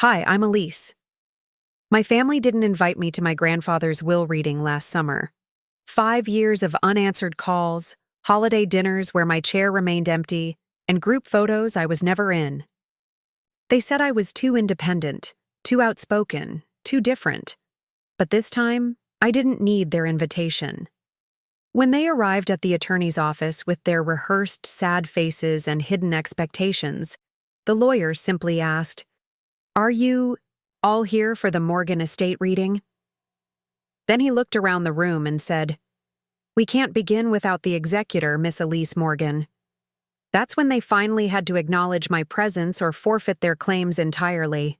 Hi, I'm Elise. My family didn't invite me to my grandfather's will reading last summer. 5 years of unanswered calls, holiday dinners where my chair remained empty, and group photos I was never in. They said I was too independent, too outspoken, too different. But this time, I didn't need their invitation. When they arrived at the attorney's office with their rehearsed sad faces and hidden expectations, the lawyer simply asked, "Are you all here for the Morgan estate reading?" Then he looked around the room and said, "We can't begin without the executor, Miss Elise Morgan." That's when they finally had to acknowledge my presence or forfeit their claims entirely.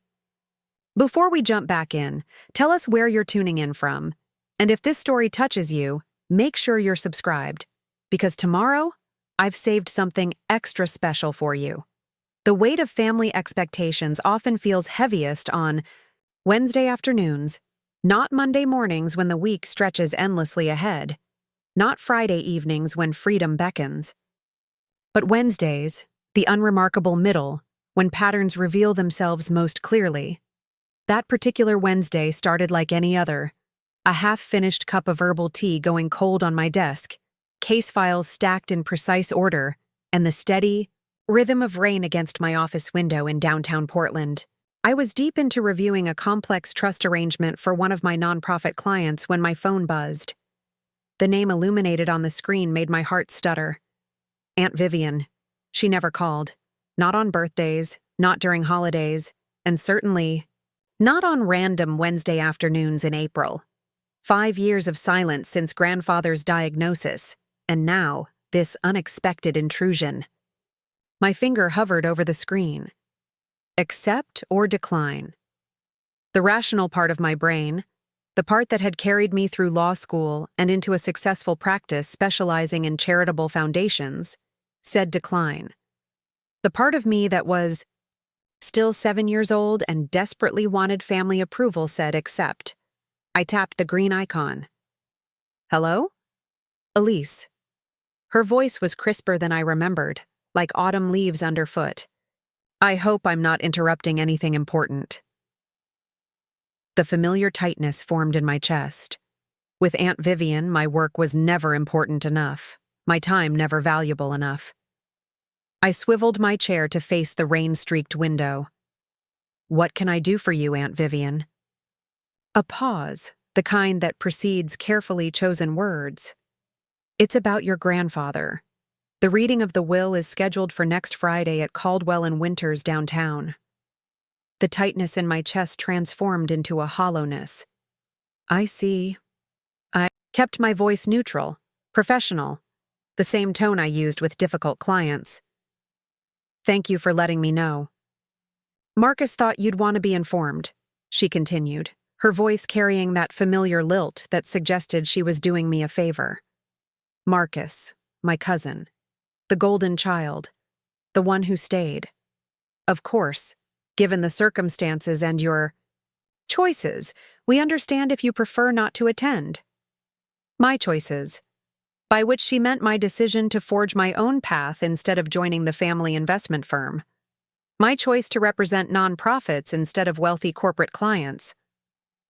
Before we jump back in, tell us where you're tuning in from. And if this story touches you, make sure you're subscribed, because tomorrow, I've saved something extra special for you. The weight of family expectations often feels heaviest on Wednesday afternoons, not Monday mornings when the week stretches endlessly ahead, not Friday evenings when freedom beckons. But Wednesdays, the unremarkable middle, when patterns reveal themselves most clearly. That particular Wednesday started like any other. A half-finished cup of herbal tea going cold on my desk, case files stacked in precise order, and the steady rhythm of rain against my office window in downtown Portland. I was deep into reviewing a complex trust arrangement for one of my nonprofit clients when my phone buzzed. The name illuminated on the screen made my heart stutter. Aunt Vivian. She never called. Not on birthdays, not during holidays, and certainly not on random Wednesday afternoons in April. 5 years of silence since grandfather's diagnosis, and now this unexpected intrusion. My finger hovered over the screen. Accept or decline. The rational part of my brain, the part that had carried me through law school and into a successful practice specializing in charitable foundations, said decline. The part of me that was still 7 years old and desperately wanted family approval said accept. I tapped the green icon. "Hello?" "Elise." Her voice was crisper than I remembered, like autumn leaves underfoot. "I hope I'm not interrupting anything important." The familiar tightness formed in my chest. With Aunt Vivian, my work was never important enough, my time never valuable enough. I swiveled my chair to face the rain-streaked window. "What can I do for you, Aunt Vivian?" A pause, the kind that precedes carefully chosen words. "It's about your grandfather. The reading of the will is scheduled for next Friday at Caldwell and Winters downtown." The tightness in my chest transformed into a hollowness. "I see." I kept my voice neutral, professional, the same tone I used with difficult clients. "Thank you for letting me know." "Marcus thought you'd want to be informed," she continued, her voice carrying that familiar lilt that suggested she was doing me a favor. "Marcus, my cousin. The golden child. The one who stayed. Of course, given the circumstances and your choices, we understand if you prefer not to attend." My choices, by which she meant my decision to forge my own path instead of joining the family investment firm. My choice to represent nonprofits instead of wealthy corporate clients.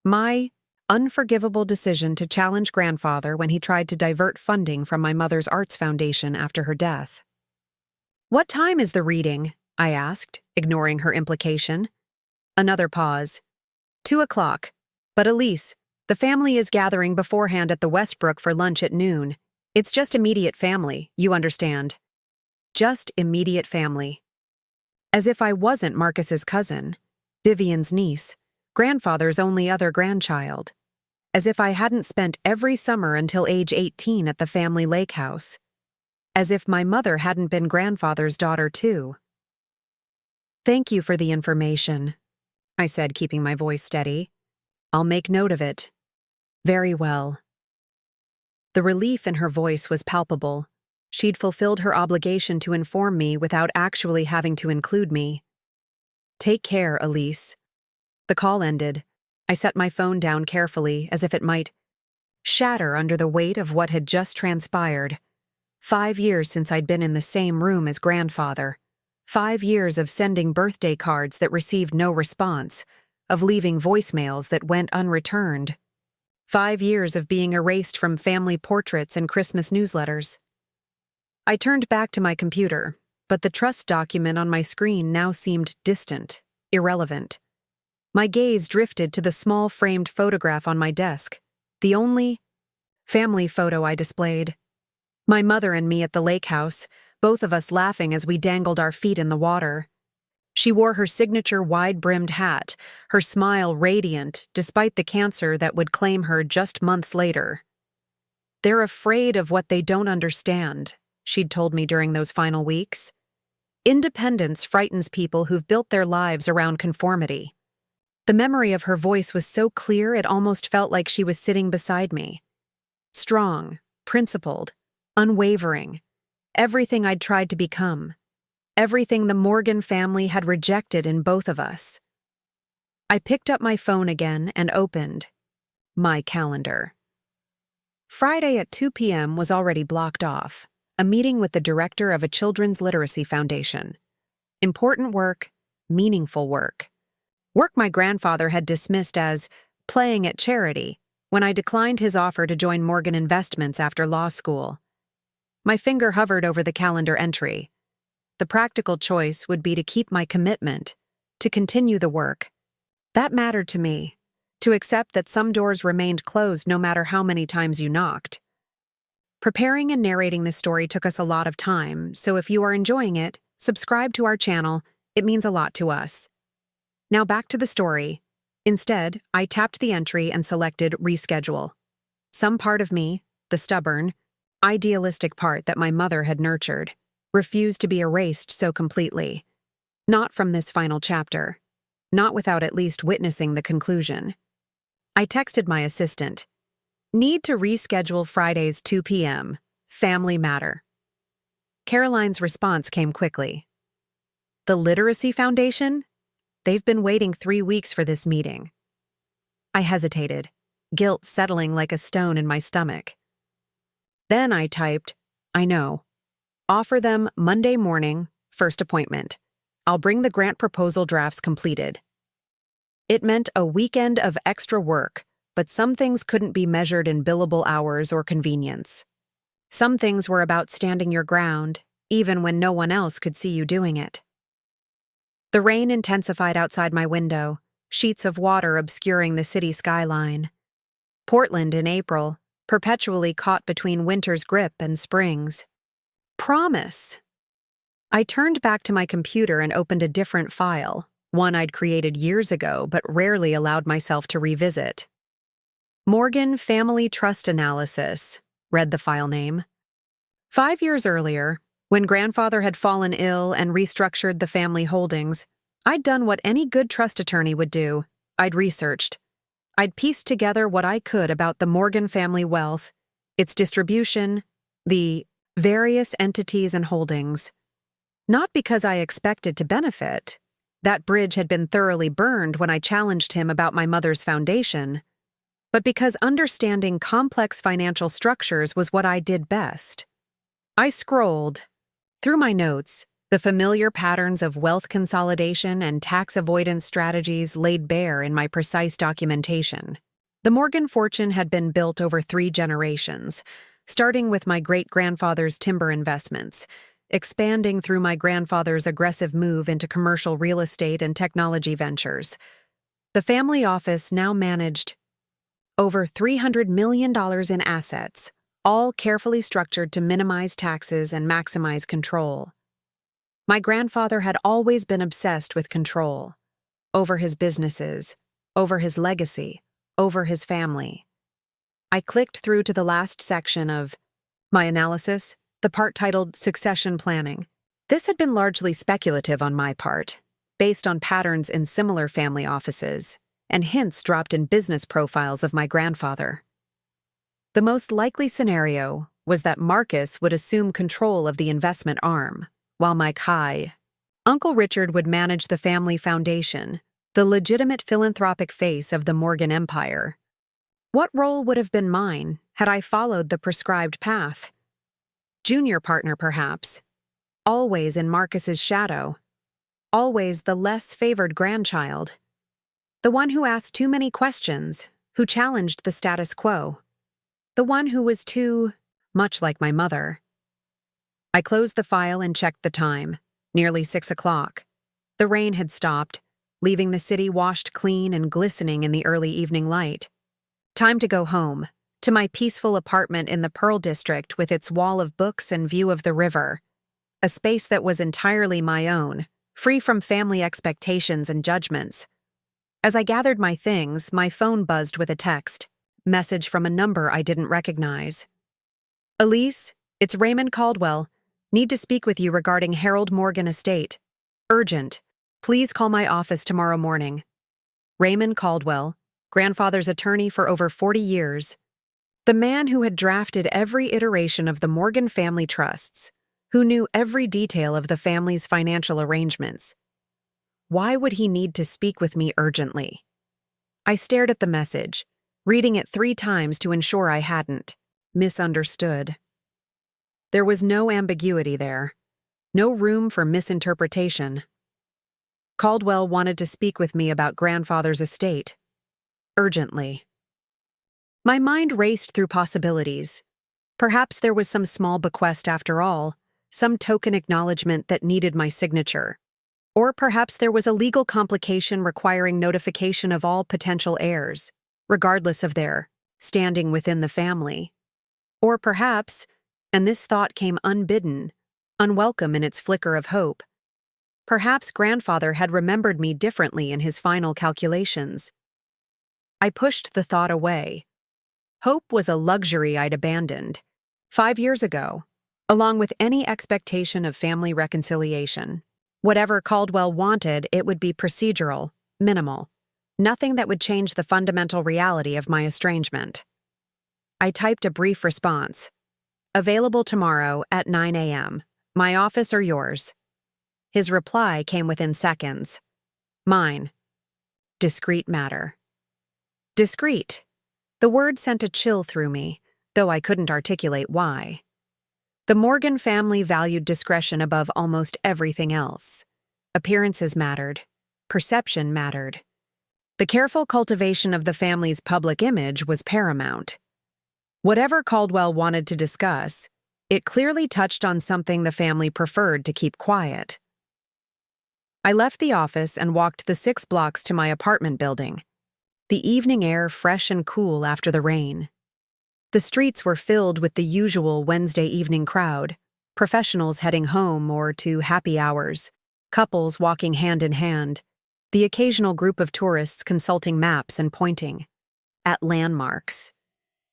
My unforgivable decision to challenge grandfather when he tried to divert funding from my mother's arts foundation after her death. "What time is the reading?" I asked, ignoring her implication. Another pause. 2:00. "But Elise, the family is gathering beforehand at the Westbrook for lunch at noon. It's just immediate family, you understand." Just immediate family. As if I wasn't Marcus's cousin, Vivian's niece, grandfather's only other grandchild. As if I hadn't spent every summer until age 18 at the family lake house. As if my mother hadn't been grandfather's daughter too. "Thank you for the information," I said, keeping my voice steady. "I'll make note of it." "Very well." The relief in her voice was palpable. She'd fulfilled her obligation to inform me without actually having to include me. "Take care, Elise." The call ended. I set my phone down carefully, as if it might shatter under the weight of what had just transpired. 5 years since I'd been in the same room as grandfather. 5 years of sending birthday cards that received no response, of leaving voicemails that went unreturned. 5 years of being erased from family portraits and Christmas newsletters. I turned back to my computer, but the trust document on my screen now seemed distant, irrelevant. My gaze drifted to the small framed photograph on my desk, the only family photo I displayed. My mother and me at the lake house, both of us laughing as we dangled our feet in the water. She wore her signature wide-brimmed hat, her smile radiant despite the cancer that would claim her just months later. "They're afraid of what they don't understand," she'd told me during those final weeks. "Independence frightens people who've built their lives around conformity." The memory of her voice was so clear it almost felt like she was sitting beside me. Strong, principled, unwavering, everything I'd tried to become. Everything the Morgan family had rejected in both of us. I picked up my phone again and opened my calendar. Friday at 2 p.m. was already blocked off, a meeting with the director of a children's literacy foundation. Important work, meaningful work. Work my grandfather had dismissed as playing at charity when I declined his offer to join Morgan Investments after law school. My finger hovered over the calendar entry. The practical choice would be to keep my commitment, to continue the work. That mattered to me, to accept that some doors remained closed no matter how many times you knocked. Preparing and narrating this story took us a lot of time, so if you are enjoying it, subscribe to our channel. It means a lot to us. Now back to the story. Instead, I tapped the entry and selected reschedule. Some part of me, the stubborn, idealistic part that my mother had nurtured, refused to be erased so completely. Not from this final chapter. Not without at least witnessing the conclusion. I texted my assistant. "Need to reschedule Fridays 2 p.m. Family matter." Caroline's response came quickly. "The Literacy Foundation? They've been waiting 3 weeks for this meeting." I hesitated, guilt settling like a stone in my stomach. Then I typed, "I know. Offer them Monday morning, first appointment. I'll bring the grant proposal drafts completed." It meant a weekend of extra work, but some things couldn't be measured in billable hours or convenience. Some things were about standing your ground, even when no one else could see you doing it. The rain intensified outside my window, sheets of water obscuring the city skyline. Portland in April, perpetually caught between winter's grip and spring's. Promise. I turned back to my computer and opened a different file, one I'd created years ago but rarely allowed myself to revisit. Morgan Family Trust Analysis, read the file name. 5 years earlier, when grandfather had fallen ill and restructured the family holdings, I'd done what any good trust attorney would do. I'd researched. I'd pieced together what I could about the Morgan family wealth, its distribution, the various entities and holdings. Not because I expected to benefit. That bridge had been thoroughly burned when I challenged him about my mother's foundation, but because understanding complex financial structures was what I did best. I scrolled through my notes, the familiar patterns of wealth consolidation and tax avoidance strategies laid bare in my precise documentation. The Morgan fortune had been built over 3 generations, starting with my great-grandfather's timber investments, expanding through my grandfather's aggressive move into commercial real estate and technology ventures. The family office now managed over $300 million in assets, all carefully structured to minimize taxes and maximize control. My grandfather had always been obsessed with control, over his businesses, over his legacy, over his family. I clicked through to the last section of my analysis, the part titled Succession Planning. This had been largely speculative on my part, based on patterns in similar family offices, and hints dropped in business profiles of my grandfather. The most likely scenario was that Marcus would assume control of the investment arm, while Uncle Richard would manage the family foundation, the legitimate philanthropic face of the Morgan Empire. What role would have been mine had I followed the prescribed path? Junior partner, perhaps. always in Marcus's shadow, always the less favored grandchild, the one who asked too many questions, who challenged the status quo, the one who was too much like my mother. I closed the file and checked the time, nearly 6 o'clock. The rain had stopped, leaving the city washed clean and glistening in the early evening light. Time to go home, to my peaceful apartment in the Pearl District with its wall of books and view of the river, a space that was entirely my own, free from family expectations and judgments. As I gathered my things, my phone buzzed with a text, message from a number I didn't recognize. "Elise, it's Raymond Caldwell. Need to speak with you regarding Harold Morgan estate. Urgent. Please call my office tomorrow morning." Raymond Caldwell, grandfather's attorney for over 40 years. The man who had drafted every iteration of the Morgan family trusts, who knew every detail of the family's financial arrangements. Why would he need to speak with me urgently? I stared at the message, reading it 3 times to ensure I hadn't misunderstood. There was no ambiguity there, no room for misinterpretation. Caldwell wanted to speak with me about grandfather's estate. Urgently. My mind raced through possibilities. Perhaps there was some small bequest after all, some token acknowledgement that needed my signature. Or perhaps there was a legal complication requiring notification of all potential heirs, regardless of their standing within the family. Or perhaps, and this thought came unbidden, unwelcome in its flicker of hope, perhaps grandfather had remembered me differently in his final calculations. I pushed the thought away. Hope was a luxury I'd abandoned 5 years ago, along with any expectation of family reconciliation. Whatever Caldwell wanted, it would be procedural, minimal, nothing that would change the fundamental reality of my estrangement. I typed a brief response. "Available tomorrow at 9 a.m. My office or yours?" His reply came within seconds. Mine. Discreet matter. Discreet. The word sent a chill through me, though I couldn't articulate why. The Morgan family valued discretion above almost everything else. Appearances mattered. Perception mattered. The careful cultivation of the family's public image was paramount. Whatever Caldwell wanted to discuss, it clearly touched on something the family preferred to keep quiet. I left the office and walked the 6 blocks to my apartment building, the evening air fresh and cool after the rain. The streets were filled with the usual Wednesday evening crowd, professionals heading home or to happy hours, couples walking hand in hand, the occasional group of tourists consulting maps and pointing at landmarks.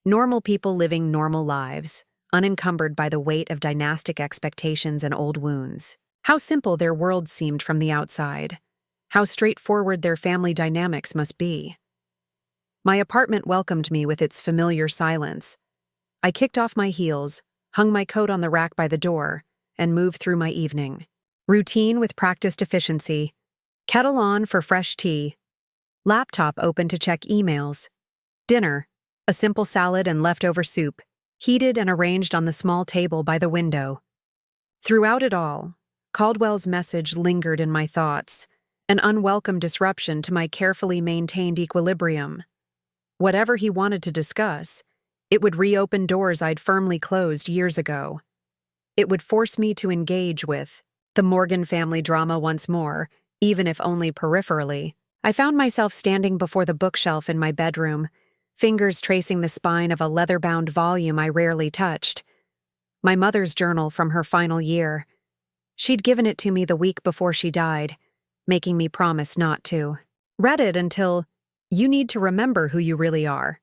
Normal people living normal lives, unencumbered by the weight of dynastic expectations and old wounds. How simple their world seemed from the outside. How straightforward their family dynamics must be. My apartment welcomed me with its familiar silence. I kicked off my heels, hung my coat on the rack by the door, and moved through my evening. Routine with practiced efficiency. Kettle on for fresh tea. Laptop open to check emails. Dinner, a simple salad and leftover soup, heated and arranged on the small table by the window. Throughout it all, Caldwell's message lingered in my thoughts, an unwelcome disruption to my carefully maintained equilibrium. Whatever he wanted to discuss, it would reopen doors I'd firmly closed years ago. It would force me to engage with the Morgan family drama once more, even if only peripherally. I found myself standing before the bookshelf in my bedroom, fingers tracing the spine of a leather-bound volume I rarely touched. My mother's journal from her final year. She'd given it to me the week before she died, making me promise not to. Read it until you need to remember who you really are.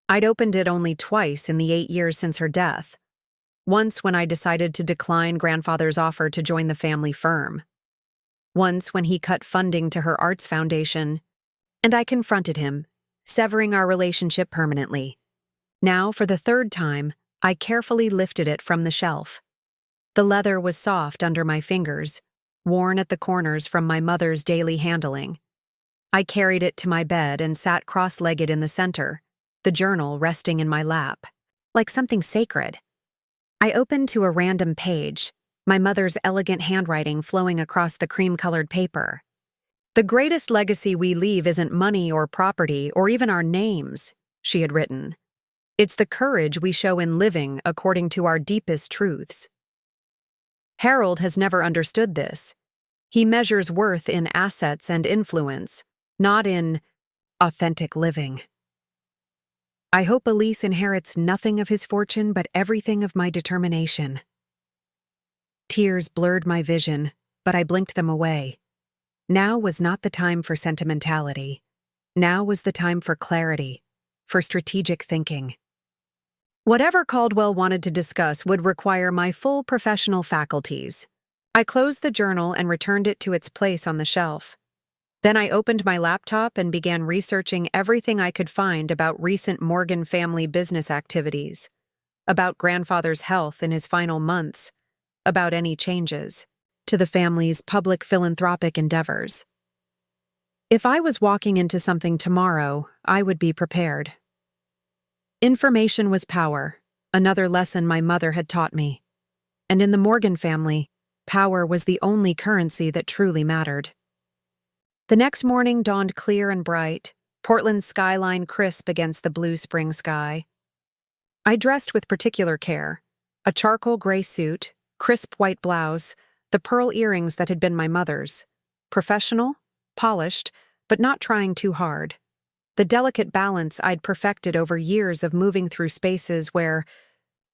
I'd opened it only twice in the 8 years since her death. Once when I decided to decline grandfather's offer to join the family firm. Once when he cut funding to her arts foundation, and I confronted him, severing our relationship permanently. Now, for the 3rd time, I carefully lifted it from the shelf. The leather was soft under my fingers, worn at the corners from my mother's daily handling. I carried it to my bed and sat cross-legged in the center, the journal resting in my lap, like something sacred. I opened to a random page, my mother's elegant handwriting flowing across the cream-colored paper. "The greatest legacy we leave isn't money or property or even our names," she had written. "It's the courage we show in living according to our deepest truths." Harold has never understood this. He measures worth in assets and influence, not in authentic living. "I hope Elise inherits nothing of his fortune but everything of my determination." Tears blurred my vision, but I blinked them away. Now was not the time for sentimentality. Now was the time for clarity, for strategic thinking. Whatever Caldwell wanted to discuss would require my full professional faculties. I closed the journal and returned it to its place on the shelf. Then I opened my laptop and began researching everything I could find about recent Morgan family business activities, about grandfather's health in his final months, about any changes to the family's public philanthropic endeavors. If I was walking into something tomorrow, I would be prepared. Information was power, another lesson my mother had taught me. And in the Morgan family, power was the only currency that truly mattered. The next morning dawned clear and bright, Portland's skyline crisp against the blue spring sky. I dressed with particular care: a charcoal gray suit, crisp white blouse, the pearl earrings that had been my mother's. Professional, polished, but not trying too hard. The delicate balance I'd perfected over years of moving through spaces where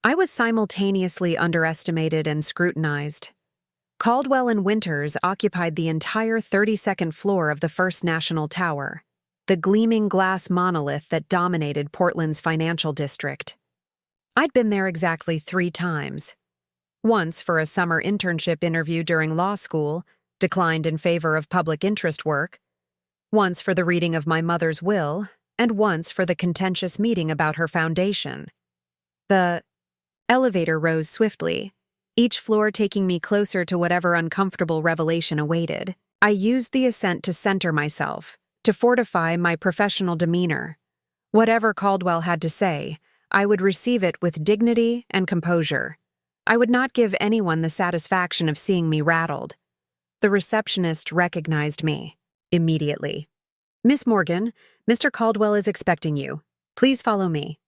I was simultaneously underestimated and scrutinized. Caldwell and Winters occupied the entire 32nd floor of the First National Tower, the gleaming glass monolith that dominated Portland's financial district. I'd been there exactly 3 times. Once for a summer internship interview during law school, declined in favor of public interest work. Once for the reading of my mother's will, and once for the contentious meeting about her foundation. The elevator rose swiftly, each floor taking me closer to whatever uncomfortable revelation awaited. I used the ascent to center myself, to fortify my professional demeanor. Whatever Caldwell had to say, I would receive it with dignity and composure. I would not give anyone the satisfaction of seeing me rattled. The receptionist recognized me immediately. "Miss Morgan, Mr. Caldwell is expecting you. Please follow me."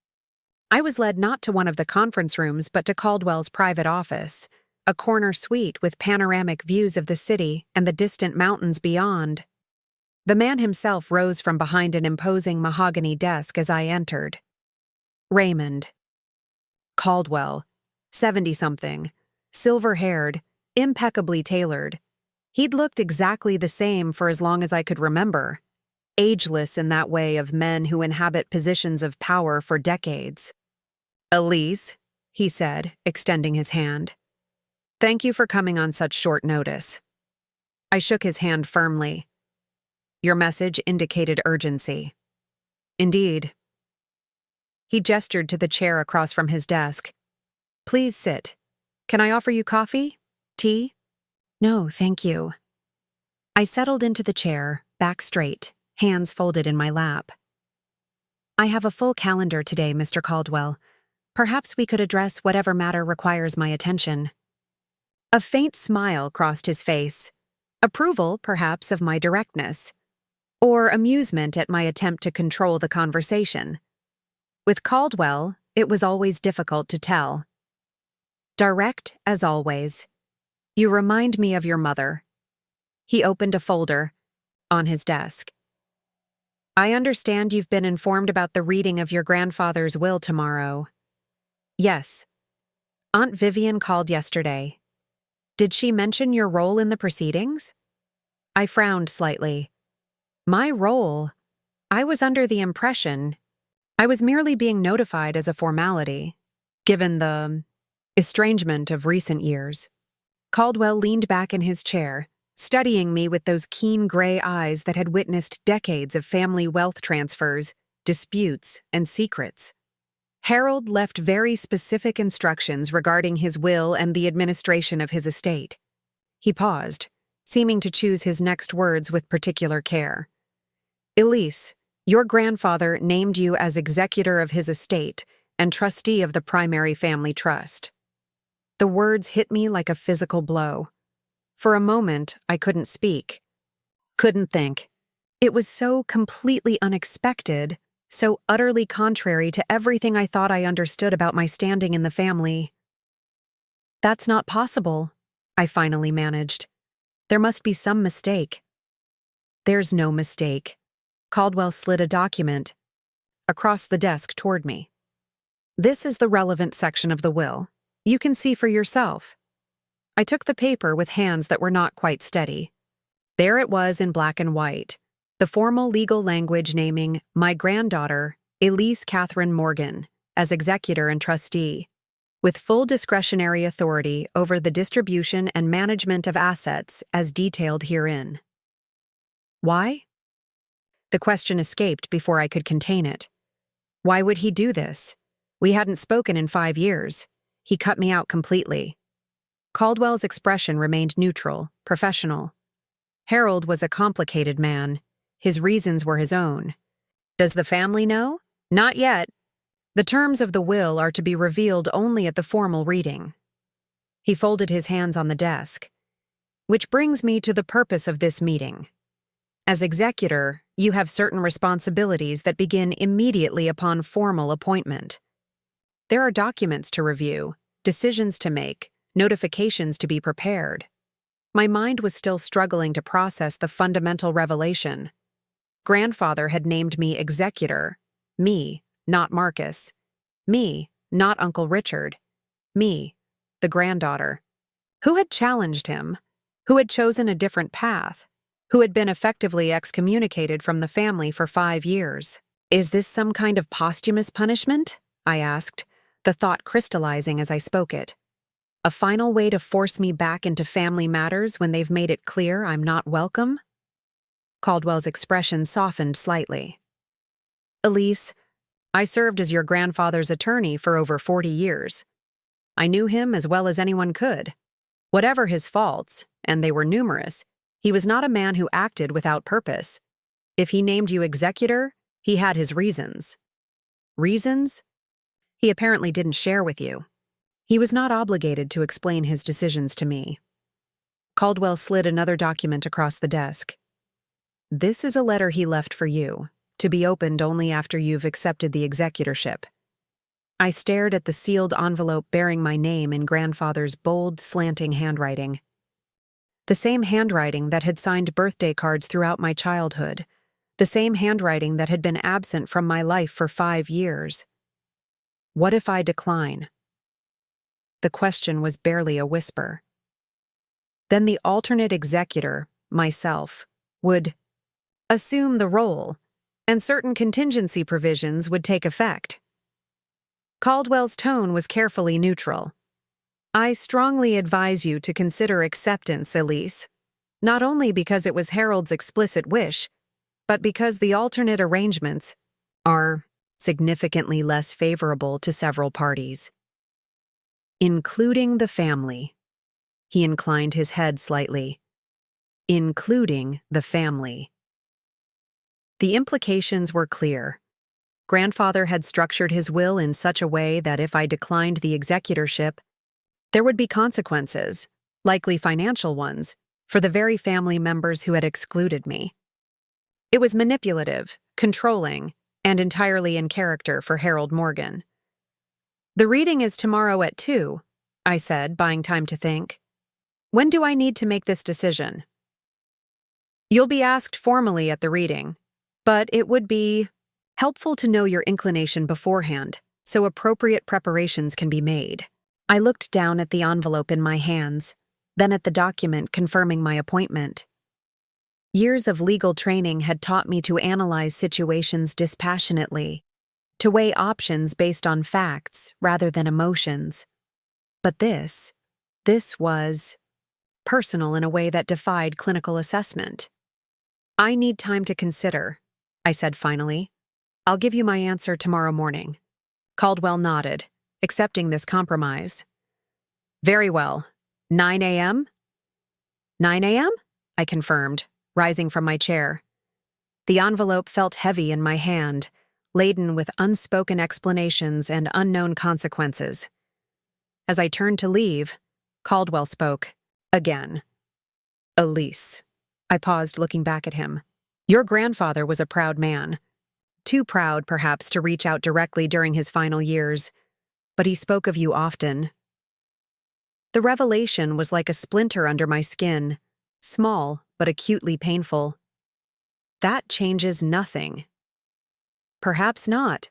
I was led not to one of the conference rooms but to Caldwell's private office, a corner suite with panoramic views of the city and the distant mountains beyond. The man himself rose from behind an imposing mahogany desk as I entered. Raymond Caldwell, 70-something, silver-haired, impeccably tailored. He'd looked exactly the same for as long as I could remember, ageless in that way of men who inhabit positions of power for decades. "Elise," he said, extending his hand. "Thank you for coming on such short notice." I shook his hand firmly. Your message indicated urgency. Indeed. He gestured to the chair across from his desk. Please sit. Can I offer you coffee? Tea? No, thank you. I settled into the chair, back straight, hands folded in my lap. I have a full calendar today, Mr. Caldwell. Perhaps we could address whatever matter requires my attention. A faint smile crossed his face. Approval, perhaps, of my directness. Or amusement at my attempt to control the conversation. With Caldwell, it was always difficult to tell. Direct, as always. You remind me of your mother. He opened a folder on his desk. I understand you've been informed about the reading of your grandfather's will tomorrow. Yes. Aunt Vivian called yesterday. Did she mention your role in the proceedings? I frowned slightly. My role? I was under the impression I was merely being notified as a formality, given the estrangement of recent years. Caldwell leaned back in his chair, studying me with those keen gray eyes that had witnessed decades of family wealth transfers, disputes, and secrets. Harold left very specific instructions regarding his will and the administration of his estate. He paused, seeming to choose his next words with particular care. Elise, your grandfather named you as executor of his estate and trustee of the primary family trust. The words hit me like a physical blow. For a moment, I couldn't speak, couldn't think. It was so completely unexpected, so utterly contrary to everything I thought I understood about my standing in the family. "That's not possible," I finally managed. "There must be some mistake." "There's no mistake." Caldwell slid a document across the desk toward me. "This is the relevant section of the will. You can see for yourself." I took the paper with hands that were not quite steady. There it was in black and white, the formal legal language naming my granddaughter, Elise Morgan, as executor and trustee, with full discretionary authority over the distribution and management of assets as detailed herein. Why? The question escaped before I could contain it. Why would he do this? We hadn't spoken in 5 years. He cut me out completely. Caldwell's expression remained neutral, professional. Harold was a complicated man. His reasons were his own. Does the family know? Not yet. The terms of the will are to be revealed only at the formal reading. He folded his hands on the desk. Which brings me to the purpose of this meeting. As executor, you have certain responsibilities that begin immediately upon formal appointment. There are documents to review, decisions to make, notifications to be prepared. My mind was still struggling to process the fundamental revelation. Grandfather had named me executor. Me, not Marcus. Me, not Uncle Richard. Me, the granddaughter. Who had challenged him? Who had chosen a different path? Who had been effectively excommunicated from the family for 5 years? Is this some kind of posthumous punishment? I asked, the thought crystallizing as I spoke it. A final way to force me back into family matters when they've made it clear I'm not welcome? Caldwell's expression softened slightly. Elise, I served as your grandfather's attorney for over 40 years. I knew him as well as anyone could. Whatever his faults, and they were numerous, he was not a man who acted without purpose. If he named you executor, he had his reasons. Reasons? He apparently didn't share with you. He was not obligated to explain his decisions to me. Caldwell slid another document across the desk. This is a letter he left for you, to be opened only after you've accepted the executorship. I stared at the sealed envelope bearing my name in grandfather's bold, slanting handwriting. The same handwriting that had signed birthday cards throughout my childhood. The same handwriting that had been absent from my life for 5 years. What if I decline? The question was barely a whisper. Then the alternate executor, myself, would assume the role, and certain contingency provisions would take effect. Caldwell's tone was carefully neutral. I strongly advise you to consider acceptance, Elise, not only because it was Harold's explicit wish, but because the alternate arrangements are significantly less favorable to several parties. Including the family. He inclined his head slightly. Including the family. The implications were clear. Grandfather had structured his will in such a way that if I declined the executorship, there would be consequences, likely financial ones, for the very family members who had excluded me. It was manipulative, controlling, and entirely in character for Harold Morgan. The reading is tomorrow at 2, I said, buying time to think. When do I need to make this decision? You'll be asked formally at the reading, but it would be helpful to know your inclination beforehand, so appropriate preparations can be made. I looked down at the envelope in my hands, then at the document confirming my appointment. Years of legal training had taught me to analyze situations dispassionately, to weigh options based on facts rather than emotions. But this was personal in a way that defied clinical assessment. I need time to consider, I said finally. I'll give you my answer tomorrow morning. Caldwell nodded, accepting this compromise. Very well. 9 a.m.? 9 a.m.? I confirmed, rising from my chair. The envelope felt heavy in my hand, laden with unspoken explanations and unknown consequences. As I turned to leave, Caldwell spoke. Again. Elise. I paused, looking back at him. Your grandfather was a proud man. Too proud, perhaps, to reach out directly during his final years, but he spoke of you often. The revelation was like a splinter under my skin, small but acutely painful. That changes nothing. Perhaps not,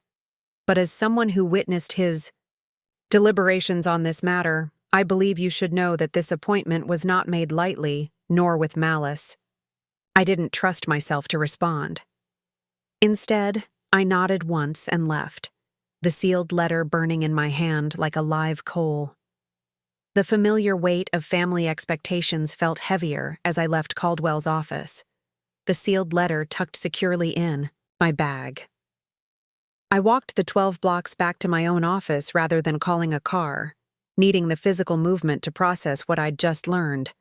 but as someone who witnessed his deliberations on this matter, I believe you should know that this appointment was not made lightly, nor with malice. I didn't trust myself to respond. Instead, I nodded once and left, the sealed letter burning in my hand like a live coal. The familiar weight of family expectations felt heavier as I left Caldwell's office, the sealed letter tucked securely in my bag. I walked the 12 blocks back to my own office rather than calling a car, needing the physical movement to process what I'd just learned.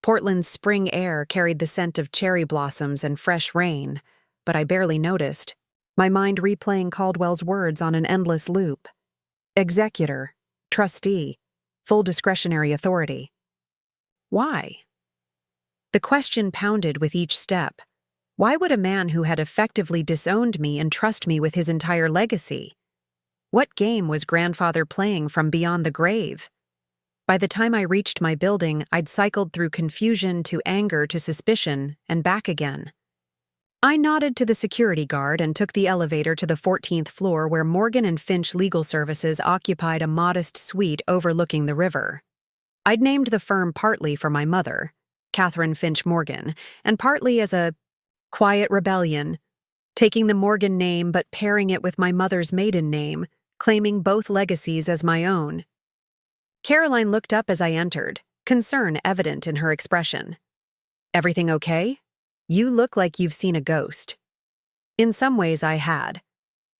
Portland's spring air carried the scent of cherry blossoms and fresh rain, but I barely noticed, my mind replaying Caldwell's words on an endless loop. Executor, trustee, full discretionary authority. Why? The question pounded with each step. Why would a man who had effectively disowned me entrust me with his entire legacy? What game was grandfather playing from beyond the grave? By the time I reached my building, I'd cycled through confusion to anger to suspicion and back again. I nodded to the security guard and took the elevator to the 14th floor where Morgan and Finch Legal Services occupied a modest suite overlooking the river. I'd named the firm partly for my mother, Catherine Finch Morgan, and partly as a quiet rebellion, taking the Morgan name but pairing it with my mother's maiden name, claiming both legacies as my own. Caroline looked up as I entered, concern evident in her expression. Everything okay? You look like you've seen a ghost. In some ways I had.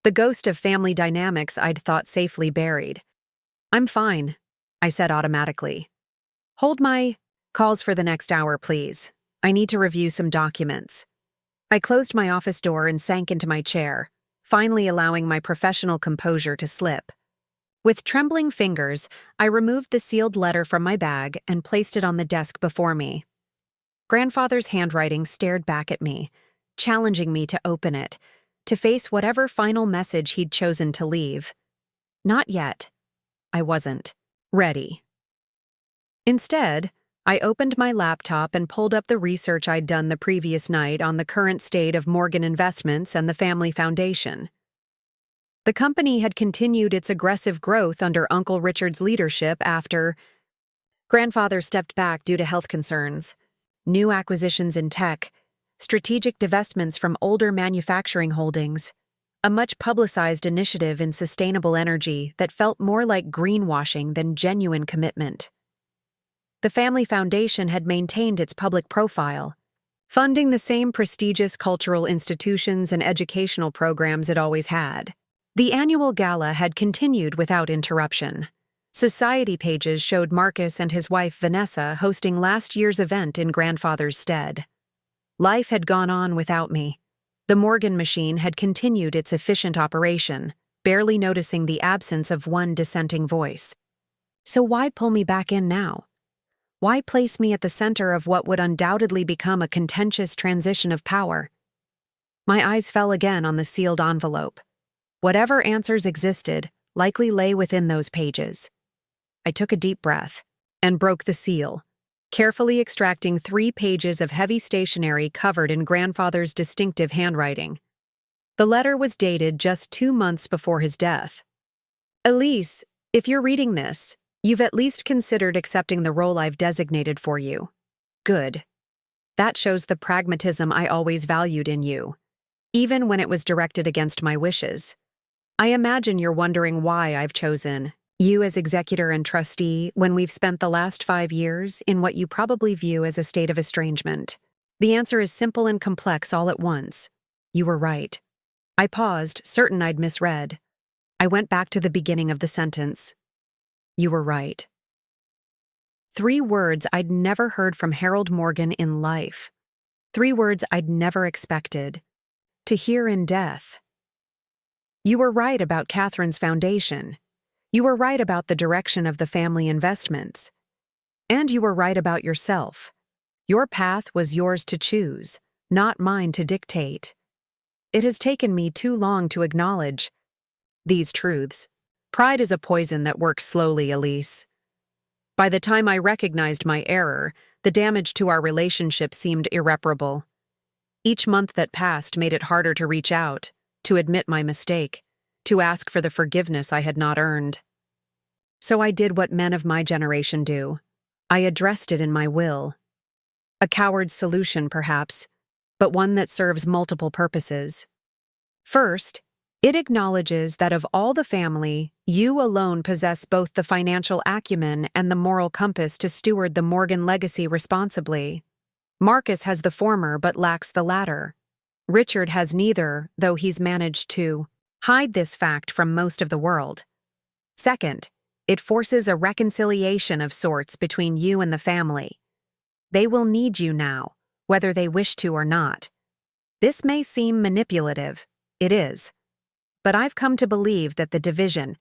The ghost of family dynamics I'd thought safely buried. I'm fine, I said automatically. Hold my calls for the next hour, please. I need to review some documents. I closed my office door and sank into my chair, finally allowing my professional composure to slip. With trembling fingers, I removed the sealed letter from my bag and placed it on the desk before me. Grandfather's handwriting stared back at me, challenging me to open it, to face whatever final message he'd chosen to leave. Not yet. I wasn't ready. Instead, I opened my laptop and pulled up the research I'd done the previous night on the current state of Morgan Investments and the Family Foundation. The company had continued its aggressive growth under Uncle Richard's leadership after Grandfather stepped back due to health concerns, new acquisitions in tech, strategic divestments from older manufacturing holdings, a much-publicized initiative in sustainable energy that felt more like greenwashing than genuine commitment. The Family Foundation had maintained its public profile, funding the same prestigious cultural institutions and educational programs it always had. The annual gala had continued without interruption. Society pages showed Marcus and his wife Vanessa hosting last year's event in grandfather's stead. Life had gone on without me. The Morgan machine had continued its efficient operation, barely noticing the absence of one dissenting voice. So why pull me back in now? Why place me at the center of what would undoubtedly become a contentious transition of power? My eyes fell again on the sealed envelope. Whatever answers existed likely lay within those pages. I took a deep breath and broke the seal, carefully extracting 3 pages of heavy stationery covered in grandfather's distinctive handwriting. The letter was dated just 2 months before his death. Elise, if you're reading this, you've at least considered accepting the role I've designated for you. Good. That shows the pragmatism I always valued in you, even when it was directed against my wishes. I imagine you're wondering why I've chosen you as executor and trustee when we've spent the last 5 years in what you probably view as a state of estrangement. The answer is simple and complex all at once. You were right. I paused, certain I'd misread. I went back to the beginning of the sentence. You were right. 3 words I'd never heard from Harold Morgan in life. 3 words I'd never expected to hear in death. You were right about Catherine's foundation. You were right about the direction of the family investments. And you were right about yourself. Your path was yours to choose, not mine to dictate. It has taken me too long to acknowledge these truths. Pride is a poison that works slowly, Elise. By the time I recognized my error, the damage to our relationship seemed irreparable. Each month that passed made it harder to reach out, to admit my mistake, to ask for the forgiveness I had not earned. So I did what men of my generation do. I addressed it in my will. A coward's solution, perhaps, but one that serves multiple purposes. First, it acknowledges that of all the family, you alone possess both the financial acumen and the moral compass to steward the Morgan legacy responsibly. Marcus has the former but lacks the latter. Richard has neither, though he's managed to hide this fact from most of the world. Second, it forces a reconciliation of sorts between you and the family. They will need you now, whether they wish to or not. This may seem manipulative. It is. But I've come to believe that the division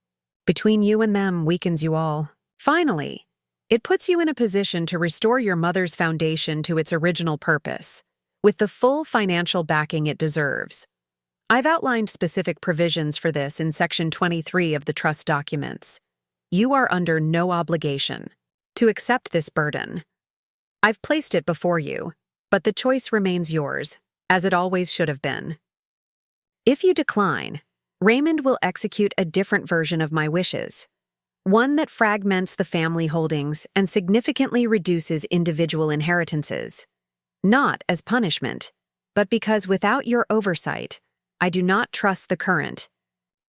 between you and them weakens you all. Finally, it puts you in a position to restore your mother's foundation to its original purpose, with the full financial backing it deserves. I've outlined specific provisions for this in Section 23 of the trust documents. You are under no obligation to accept this burden. I've placed it before you, but the choice remains yours, as it always should have been. If you decline, Raymond will execute a different version of my wishes, one that fragments the family holdings and significantly reduces individual inheritances, not as punishment, but because without your oversight, I do not trust the current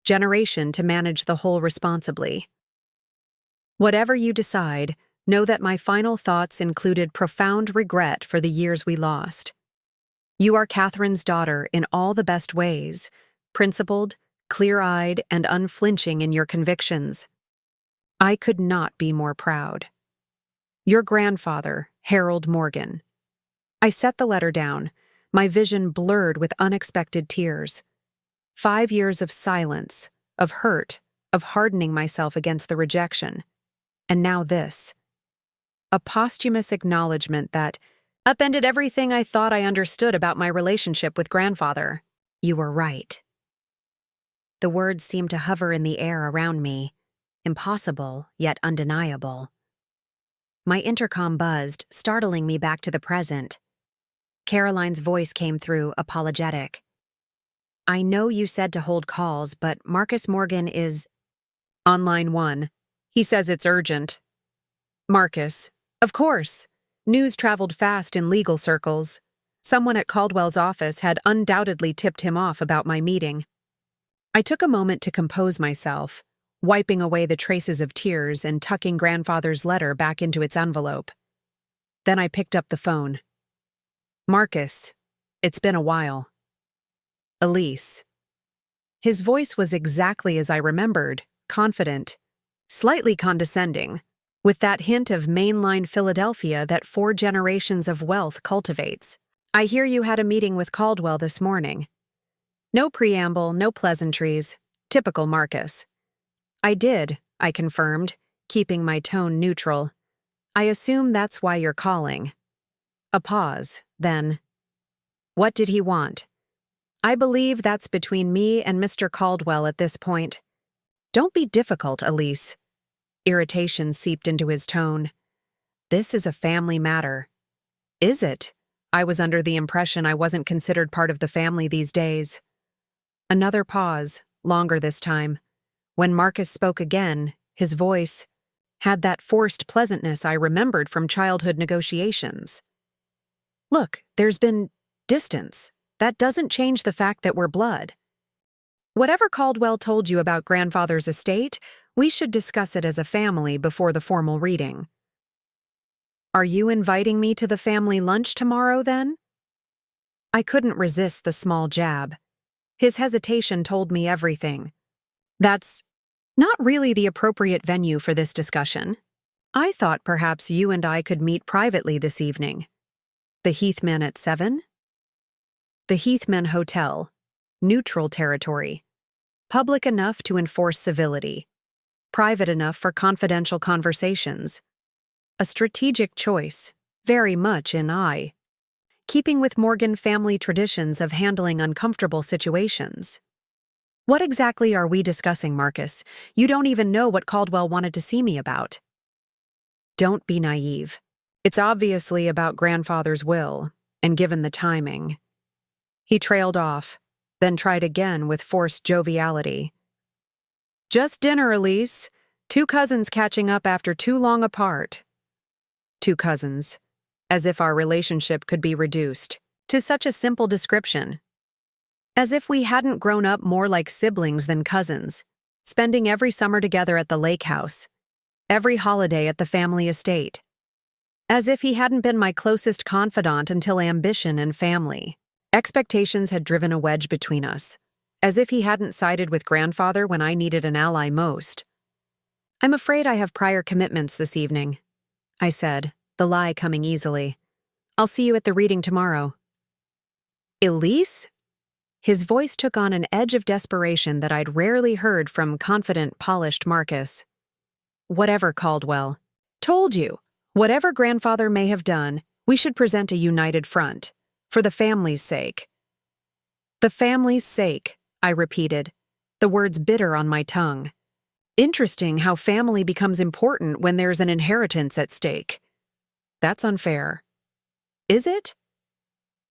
generation to manage the whole responsibly. Whatever you decide, know that my final thoughts included profound regret for the years we lost. You are Catherine's daughter in all the best ways, principled, clear-eyed, and unflinching in your convictions. I could not be more proud. Your grandfather, Harold Morgan. I set the letter down, my vision blurred with unexpected tears. 5 years of silence, of hurt, of hardening myself against the rejection. And now this. A posthumous acknowledgement that upended everything I thought I understood about my relationship with grandfather. You were right. The words seemed to hover in the air around me, impossible yet undeniable. My intercom buzzed, startling me back to the present. Caroline's voice came through, apologetic. I know you said to hold calls, but Marcus Morgan is on line 1. He says it's urgent. Marcus. Of course. News traveled fast in legal circles. Someone at Caldwell's office had undoubtedly tipped him off about my meeting. I took a moment to compose myself, wiping away the traces of tears and tucking grandfather's letter back into its envelope. Then I picked up the phone. Marcus, it's been a while. Elise. His voice was exactly as I remembered, confident, slightly condescending, with that hint of mainline Philadelphia that 4 generations of wealth cultivates. I hear you had a meeting with Caldwell this morning. No preamble, no pleasantries. Typical Marcus. I did, I confirmed, keeping my tone neutral. I assume that's why you're calling. A pause, then. What did he want? I believe that's between me and Mr. Caldwell at this point. Don't be difficult, Elise. Irritation seeped into his tone. This is a family matter. Is it? I was under the impression I wasn't considered part of the family these days. Another pause, longer this time. When Marcus spoke again, his voice had that forced pleasantness I remembered from childhood negotiations. Look, there's been distance. That doesn't change the fact that we're blood. Whatever Caldwell told you about grandfather's estate, we should discuss it as a family before the formal reading. Are you inviting me to the family lunch tomorrow, then? I couldn't resist the small jab. His hesitation told me everything. That's not really the appropriate venue for this discussion. I thought perhaps you and I could meet privately this evening. The Heathman at 7? The Heathman Hotel. Neutral territory. Public enough to enforce civility. private enough for confidential conversations. A strategic choice, very much in eye, keeping with Morgan family traditions of handling uncomfortable situations. What exactly are we discussing, Marcus? You don't even know what Caldwell wanted to see me about. Don't be naive. It's obviously about grandfather's will, and given the timing. He trailed off, then tried again with forced joviality. Just dinner, Elise. 2 cousins catching up after too long apart. 2 cousins. As if our relationship could be reduced to such a simple description. As if we hadn't grown up more like siblings than cousins, spending every summer together at the lake house, every holiday at the family estate. As if he hadn't been my closest confidant until ambition and family. Expectations had driven a wedge between us. As if he hadn't sided with grandfather when I needed an ally most. I'm afraid I have prior commitments this evening, I said, the lie coming easily. I'll see you at the reading tomorrow. Elise? His voice took on an edge of desperation that I'd rarely heard from confident, polished Marcus. Whatever, Caldwell. Told you. Whatever grandfather may have done, we should present a united front. For the family's sake. The family's sake, I repeated, the words bitter on my tongue. Interesting how family becomes important when there's an inheritance at stake. That's unfair. Is it?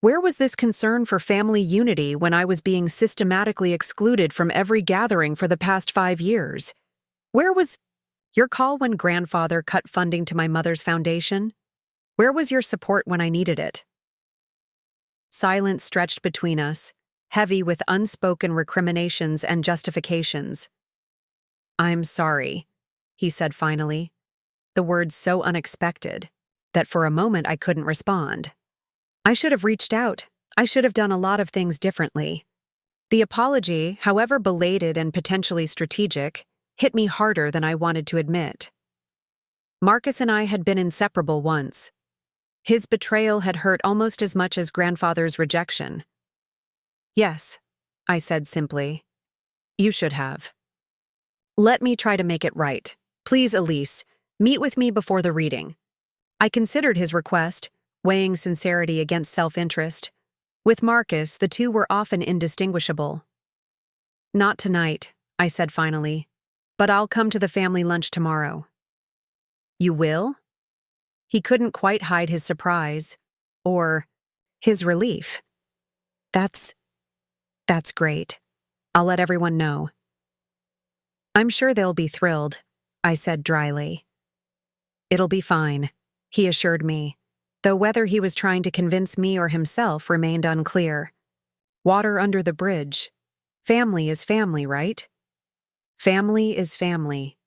Where was this concern for family unity when I was being systematically excluded from every gathering for the past 5 years? Where was your call when grandfather cut funding to my mother's foundation? Where was your support when I needed it? Silence stretched between us, heavy with unspoken recriminations and justifications. I'm sorry, he said finally, the words so unexpected that for a moment I couldn't respond. I should have reached out. I should have done a lot of things differently. The apology, however belated and potentially strategic, hit me harder than I wanted to admit. Marcus and I had been inseparable once. His betrayal had hurt almost as much as grandfather's rejection. Yes, I said simply. You should have. Let me try to make it right. Please, Elise, meet with me before the reading. I considered his request, weighing sincerity against self-interest. With Marcus, the two were often indistinguishable. Not tonight, I said finally, but I'll come to the family lunch tomorrow. You will? He couldn't quite hide his surprise, or his relief. That's great. I'll let everyone know. I'm sure they'll be thrilled, I said dryly. It'll be fine, he assured me, though whether he was trying to convince me or himself remained unclear. Water under the bridge. Family is family, right? Family is family.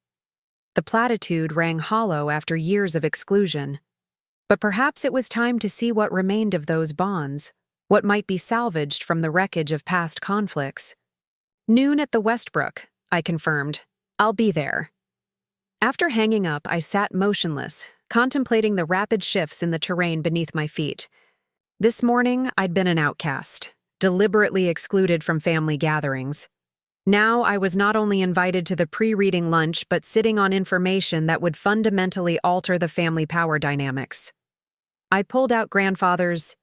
The platitude rang hollow after years of exclusion. But perhaps it was time to see what remained of those bonds, what might be salvaged from the wreckage of past conflicts. Noon at the Westbrook, I confirmed. I'll be there. After hanging up, I sat motionless, contemplating the rapid shifts in the terrain beneath my feet. This morning, I'd been an outcast, deliberately excluded from family gatherings. Now I was not only invited to the pre-reading lunch, but sitting on information that would fundamentally alter the family power dynamics. I pulled out grandfather's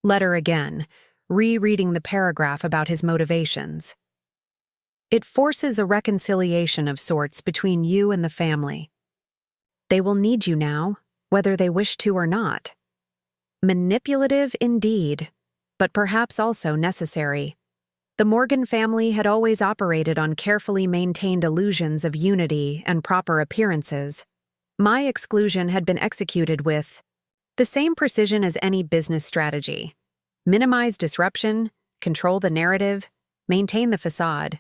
letter again, rereading the paragraph about his motivations. It forces a reconciliation of sorts between you and the family. They will need you now, whether they wish to or not. Manipulative indeed, but perhaps also necessary. The Morgan family had always operated on carefully maintained illusions of unity and proper appearances. My exclusion had been executed with the same precision as any business strategy. Minimize disruption, control the narrative, maintain the facade.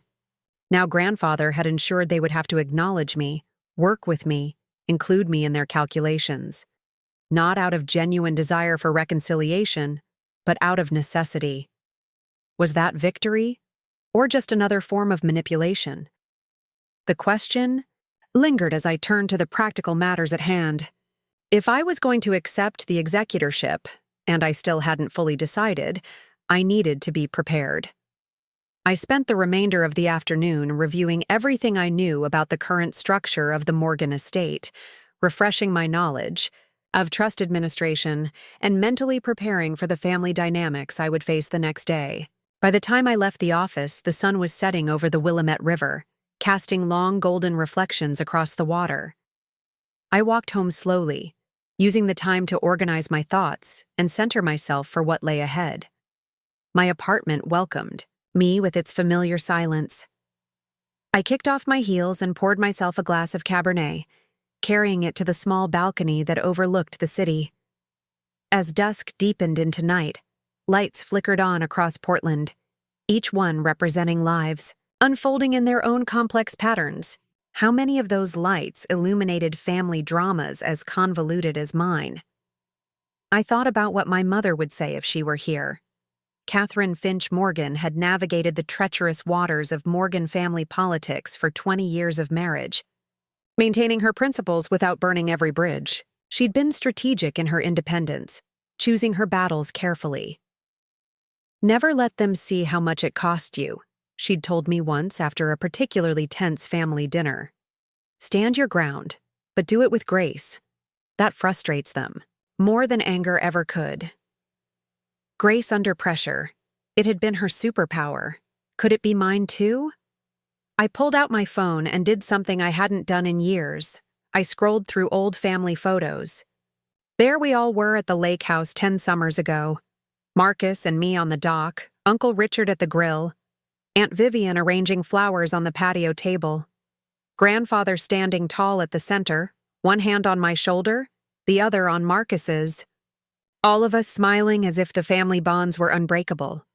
Now grandfather had ensured they would have to acknowledge me, work with me, include me in their calculations. Not out of genuine desire for reconciliation, but out of necessity. Was that victory, or just another form of manipulation? The question lingered as I turned to the practical matters at hand. If I was going to accept the executorship, and I still hadn't fully decided, I needed to be prepared. I spent the remainder of the afternoon reviewing everything I knew about the current structure of the Morgan estate, refreshing my knowledge of trust administration, and mentally preparing for the family dynamics I would face the next day. By the time I left the office, the sun was setting over the Willamette River, casting long golden reflections across the water. I walked home slowly, using the time to organize my thoughts and center myself for what lay ahead. My apartment welcomed me with its familiar silence. I kicked off my heels and poured myself a glass of Cabernet, carrying it to the small balcony that overlooked the city. As dusk deepened into night, lights flickered on across Portland, each one representing lives, unfolding in their own complex patterns. How many of those lights illuminated family dramas as convoluted as mine? I thought about what my mother would say if she were here. Catherine Finch Morgan had navigated the treacherous waters of Morgan family politics for 20 years of marriage, maintaining her principles without burning every bridge. She'd been strategic in her independence, choosing her battles carefully. "Never let them see how much it cost you," she'd told me once after a particularly tense family dinner. "Stand your ground, but do it with grace. That frustrates them, more than anger ever could." Grace under pressure. It had been her superpower. Could it be mine too? I pulled out my phone and did something I hadn't done in years. I scrolled through old family photos. There we all were at the lake house 10 summers ago. Marcus and me on the dock, Uncle Richard at the grill, Aunt Vivian arranging flowers on the patio table, grandfather standing tall at the center, one hand on my shoulder, the other on Marcus's. All of us smiling as if the family bonds were unbreakable.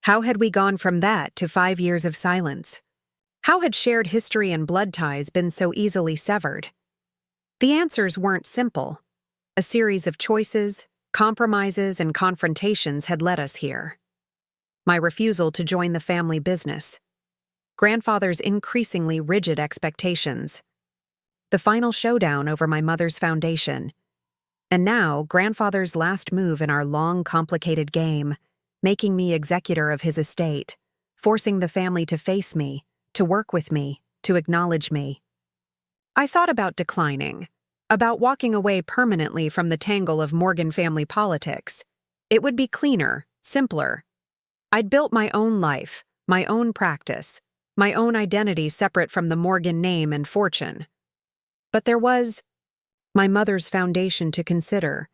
How had we gone from that to 5 years of silence? How had shared history and blood ties been so easily severed? The answers weren't simple. A series of choices, compromises, and confrontations had led us here. My refusal to join the family business. Grandfather's increasingly rigid expectations. The final showdown over my mother's foundation. And now, grandfather's last move in our long, complicated game, making me executor of his estate, forcing the family to face me, to work with me, to acknowledge me. I thought about declining, about walking away permanently from the tangle of Morgan family politics. It would be cleaner, simpler. I'd built my own life, my own practice, my own identity separate from the Morgan name and fortune. But there was my mother's foundation to consider,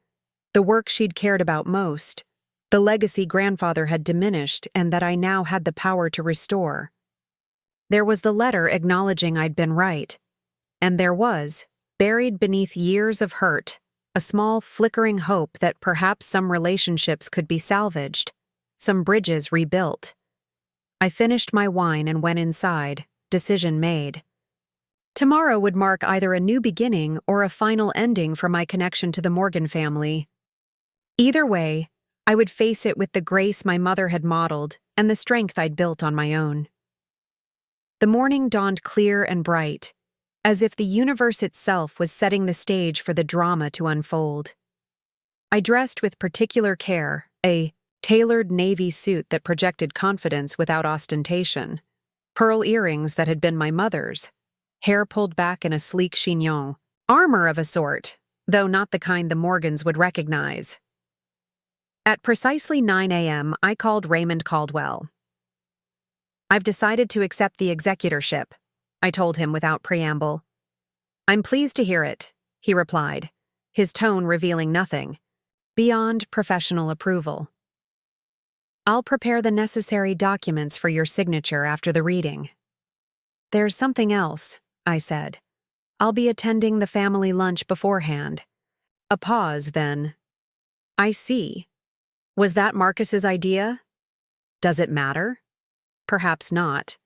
the work she'd cared about most, the legacy grandfather had diminished and that I now had the power to restore. There was the letter acknowledging I'd been right. And there was, buried beneath years of hurt, a small flickering hope that perhaps some relationships could be salvaged, some bridges rebuilt. I finished my wine and went inside, decision made. Tomorrow would mark either a new beginning or a final ending for my connection to the Morgan family. Either way, I would face it with the grace my mother had modeled and the strength I'd built on my own. The morning dawned clear and bright, as if the universe itself was setting the stage for the drama to unfold. I dressed with particular care, a tailored navy suit that projected confidence without ostentation, pearl earrings that had been my mother's, hair pulled back in a sleek chignon, armor of a sort, though not the kind the Morgans would recognize. At precisely 9 a.m., I called Raymond Caldwell. "I've decided to accept the executorship," I told him without preamble. "I'm pleased to hear it," he replied, his tone revealing nothing beyond professional approval. "I'll prepare the necessary documents for your signature after the reading." "There's something else," I said. "I'll be attending the family lunch beforehand." A pause, then. "I see. Was that Marcus's idea? Does it matter? Perhaps not."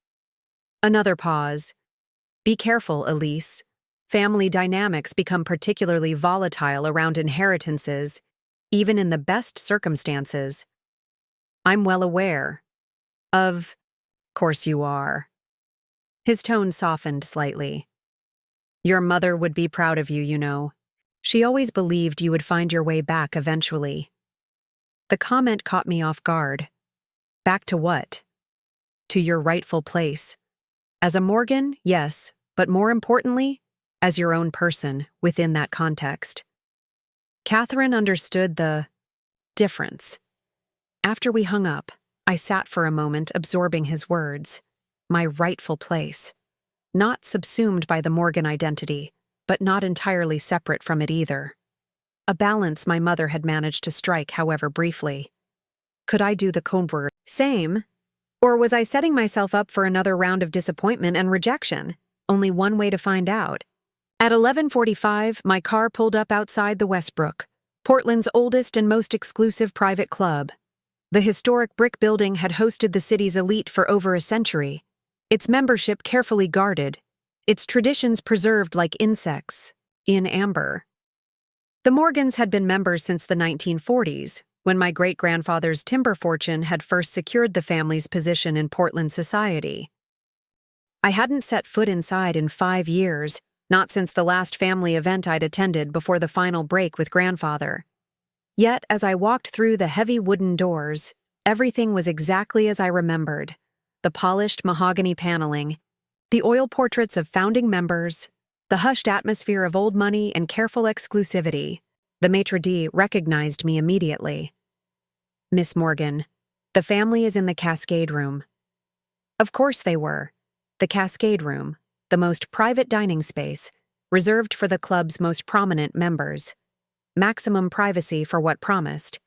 Another pause. "Be careful, Elise. Family dynamics become particularly volatile around inheritances, even in the best circumstances." "I'm well aware." "Of course you are." His tone softened slightly. "Your mother would be proud of you, you know. She always believed you would find your way back eventually." The comment caught me off guard. Back to what? to your rightful place. As a Morgan, yes, but more importantly, as your own person within that context. Catherine understood the difference. After we hung up, I sat for a moment absorbing his words. My rightful place. Not subsumed by the Morgan identity, but not entirely separate from it either. A balance my mother had managed to strike, however briefly. Could I do the converse? Same. Or was I setting myself up for another round of disappointment and rejection? Only one way to find out. At 11:45, my car pulled up outside the Westbrook, Portland's oldest and most exclusive private club. The historic brick building had hosted the city's elite for over a century, its membership carefully guarded, its traditions preserved like insects in amber. The Morgans had been members since the 1940s, when my great-grandfather's timber fortune had first secured the family's position in Portland society. I hadn't set foot inside in 5 years, not since the last family event I'd attended before the final break with grandfather. Yet, as I walked through the heavy wooden doors, everything was exactly as I remembered. The polished mahogany paneling, the oil portraits of founding members, the hushed atmosphere of old money and careful exclusivity. The maitre d' recognized me immediately. Miss Morgan, the family is in the Cascade Room. Of course they were. The Cascade Room, the most private dining space, reserved for the club's most prominent members. Maximum privacy for what promised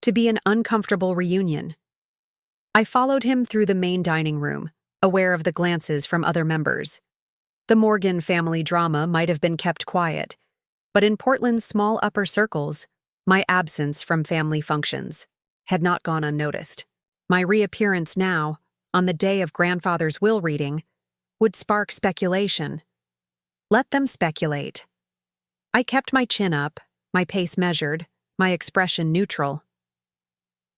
to be an uncomfortable reunion. I followed him through the main dining room, aware of the glances from other members. The Morgan family drama might have been kept quiet, but in Portland's small upper circles, my absence from family functions had not gone unnoticed. My reappearance now, on the day of grandfather's will reading, would spark speculation. Let them speculate. I kept my chin up, my pace measured, my expression neutral.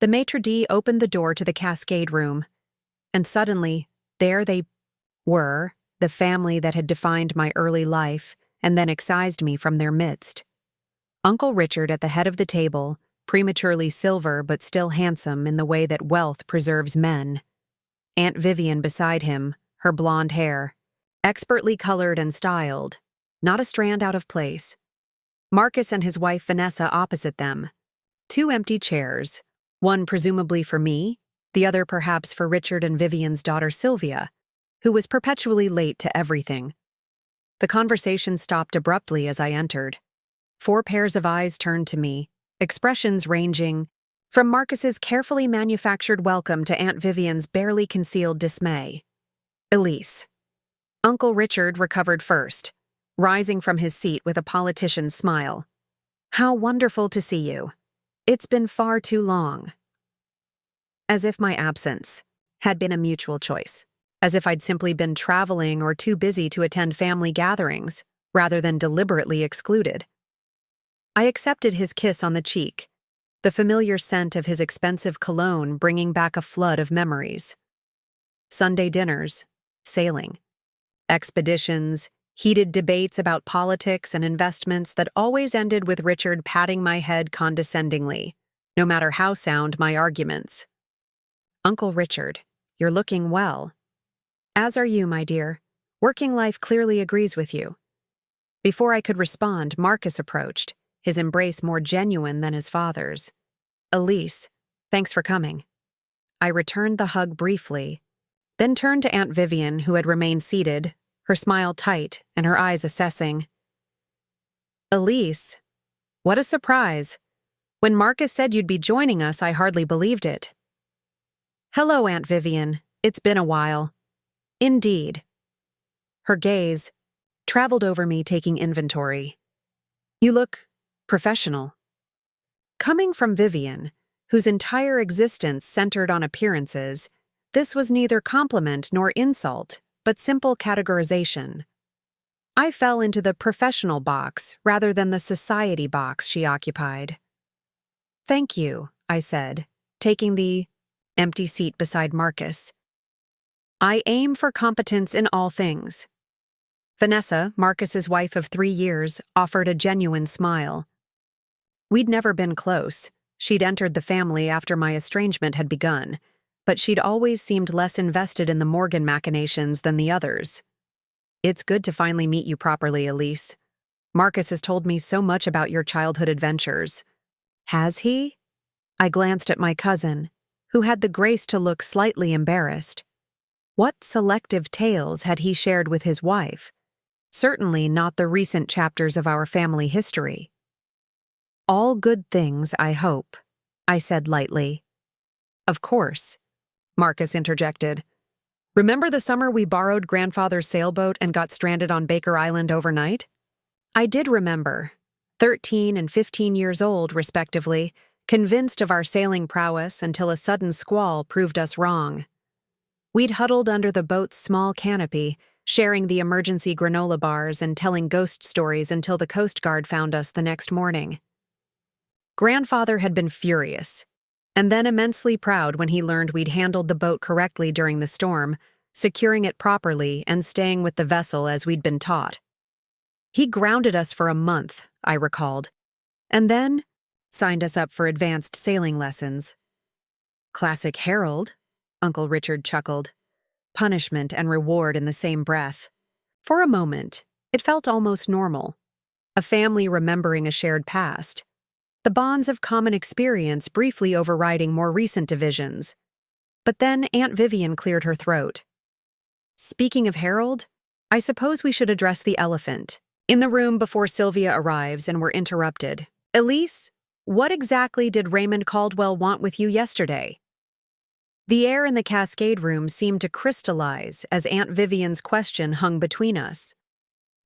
The maitre d' opened the door to the Cascade Room, and suddenly, there they were, the family that had defined my early life and then excised me from their midst. Uncle Richard at the head of the table, prematurely silver but still handsome in the way that wealth preserves men. Aunt Vivian beside him, her blonde hair, expertly colored and styled, not a strand out of place. Marcus and his wife Vanessa opposite them. 2 empty chairs, one presumably for me, the other perhaps for Richard and Vivian's daughter Sylvia, who was perpetually late to everything. The conversation stopped abruptly as I entered. 4 pairs of eyes turned to me, expressions ranging from Marcus's carefully manufactured welcome to Aunt Vivian's barely concealed dismay. Elise. Uncle Richard recovered first, rising from his seat with a politician's smile. How wonderful to see you. It's been far too long. As if my absence had been a mutual choice. As if I'd simply been traveling or too busy to attend family gatherings, rather than deliberately excluded. I accepted his kiss on the cheek, the familiar scent of his expensive cologne bringing back a flood of memories. Sunday dinners, sailing, expeditions, heated debates about politics and investments that always ended with Richard patting my head condescendingly, no matter how sound my arguments. Uncle Richard, you're looking well. As are you, my dear. Working life clearly agrees with you. Before I could respond, Marcus approached, his embrace more genuine than his father's. Elise, thanks for coming. I returned the hug briefly, then turned to Aunt Vivian, who had remained seated, her smile tight and her eyes assessing. Elise, what a surprise. When Marcus said you'd be joining us, I hardly believed it. Hello, Aunt Vivian. It's been a while. Indeed. Her gaze traveled over me, taking inventory. You look professional. Coming from Vivian, whose entire existence centered on appearances, this was neither compliment nor insult, but simple categorization. I fell into the professional box rather than the society box she occupied. Thank you, I said, taking the empty seat beside Marcus. I aim for competence in all things. Vanessa, Marcus's wife of 3 years, offered a genuine smile. We'd never been close. She'd entered the family after my estrangement had begun, but she'd always seemed less invested in the Morgan machinations than the others. "It's good to finally meet you properly, Elise. Marcus has told me so much about your childhood adventures." "Has he?" I glanced at my cousin, who had the grace to look slightly embarrassed. What selective tales had he shared with his wife? Certainly not the recent chapters of our family history. "All good things, I hope," I said lightly. "Of course," Marcus interjected. "Remember the summer we borrowed grandfather's sailboat and got stranded on Baker Island overnight?" I did remember, 13 and 15 years old, respectively, convinced of our sailing prowess until a sudden squall proved us wrong. We'd huddled under the boat's small canopy, sharing the emergency granola bars and telling ghost stories until the Coast Guard found us the next morning. Grandfather had been furious, and then immensely proud when he learned we'd handled the boat correctly during the storm, securing it properly and staying with the vessel as we'd been taught. He grounded us for a month, I recalled, and then signed us up for advanced sailing lessons. "Classic Harold," Uncle Richard chuckled. Punishment and reward in the same breath. For a moment, it felt almost normal. A family remembering a shared past. The bonds of common experience briefly overriding more recent divisions. But then Aunt Vivian cleared her throat. "Speaking of Harold, I suppose we should address the elephant in the room before Sylvia arrives and we're interrupted. Elise, what exactly did Raymond Caldwell want with you yesterday?" The air in the Cascade room seemed to crystallize as Aunt Vivian's question hung between us.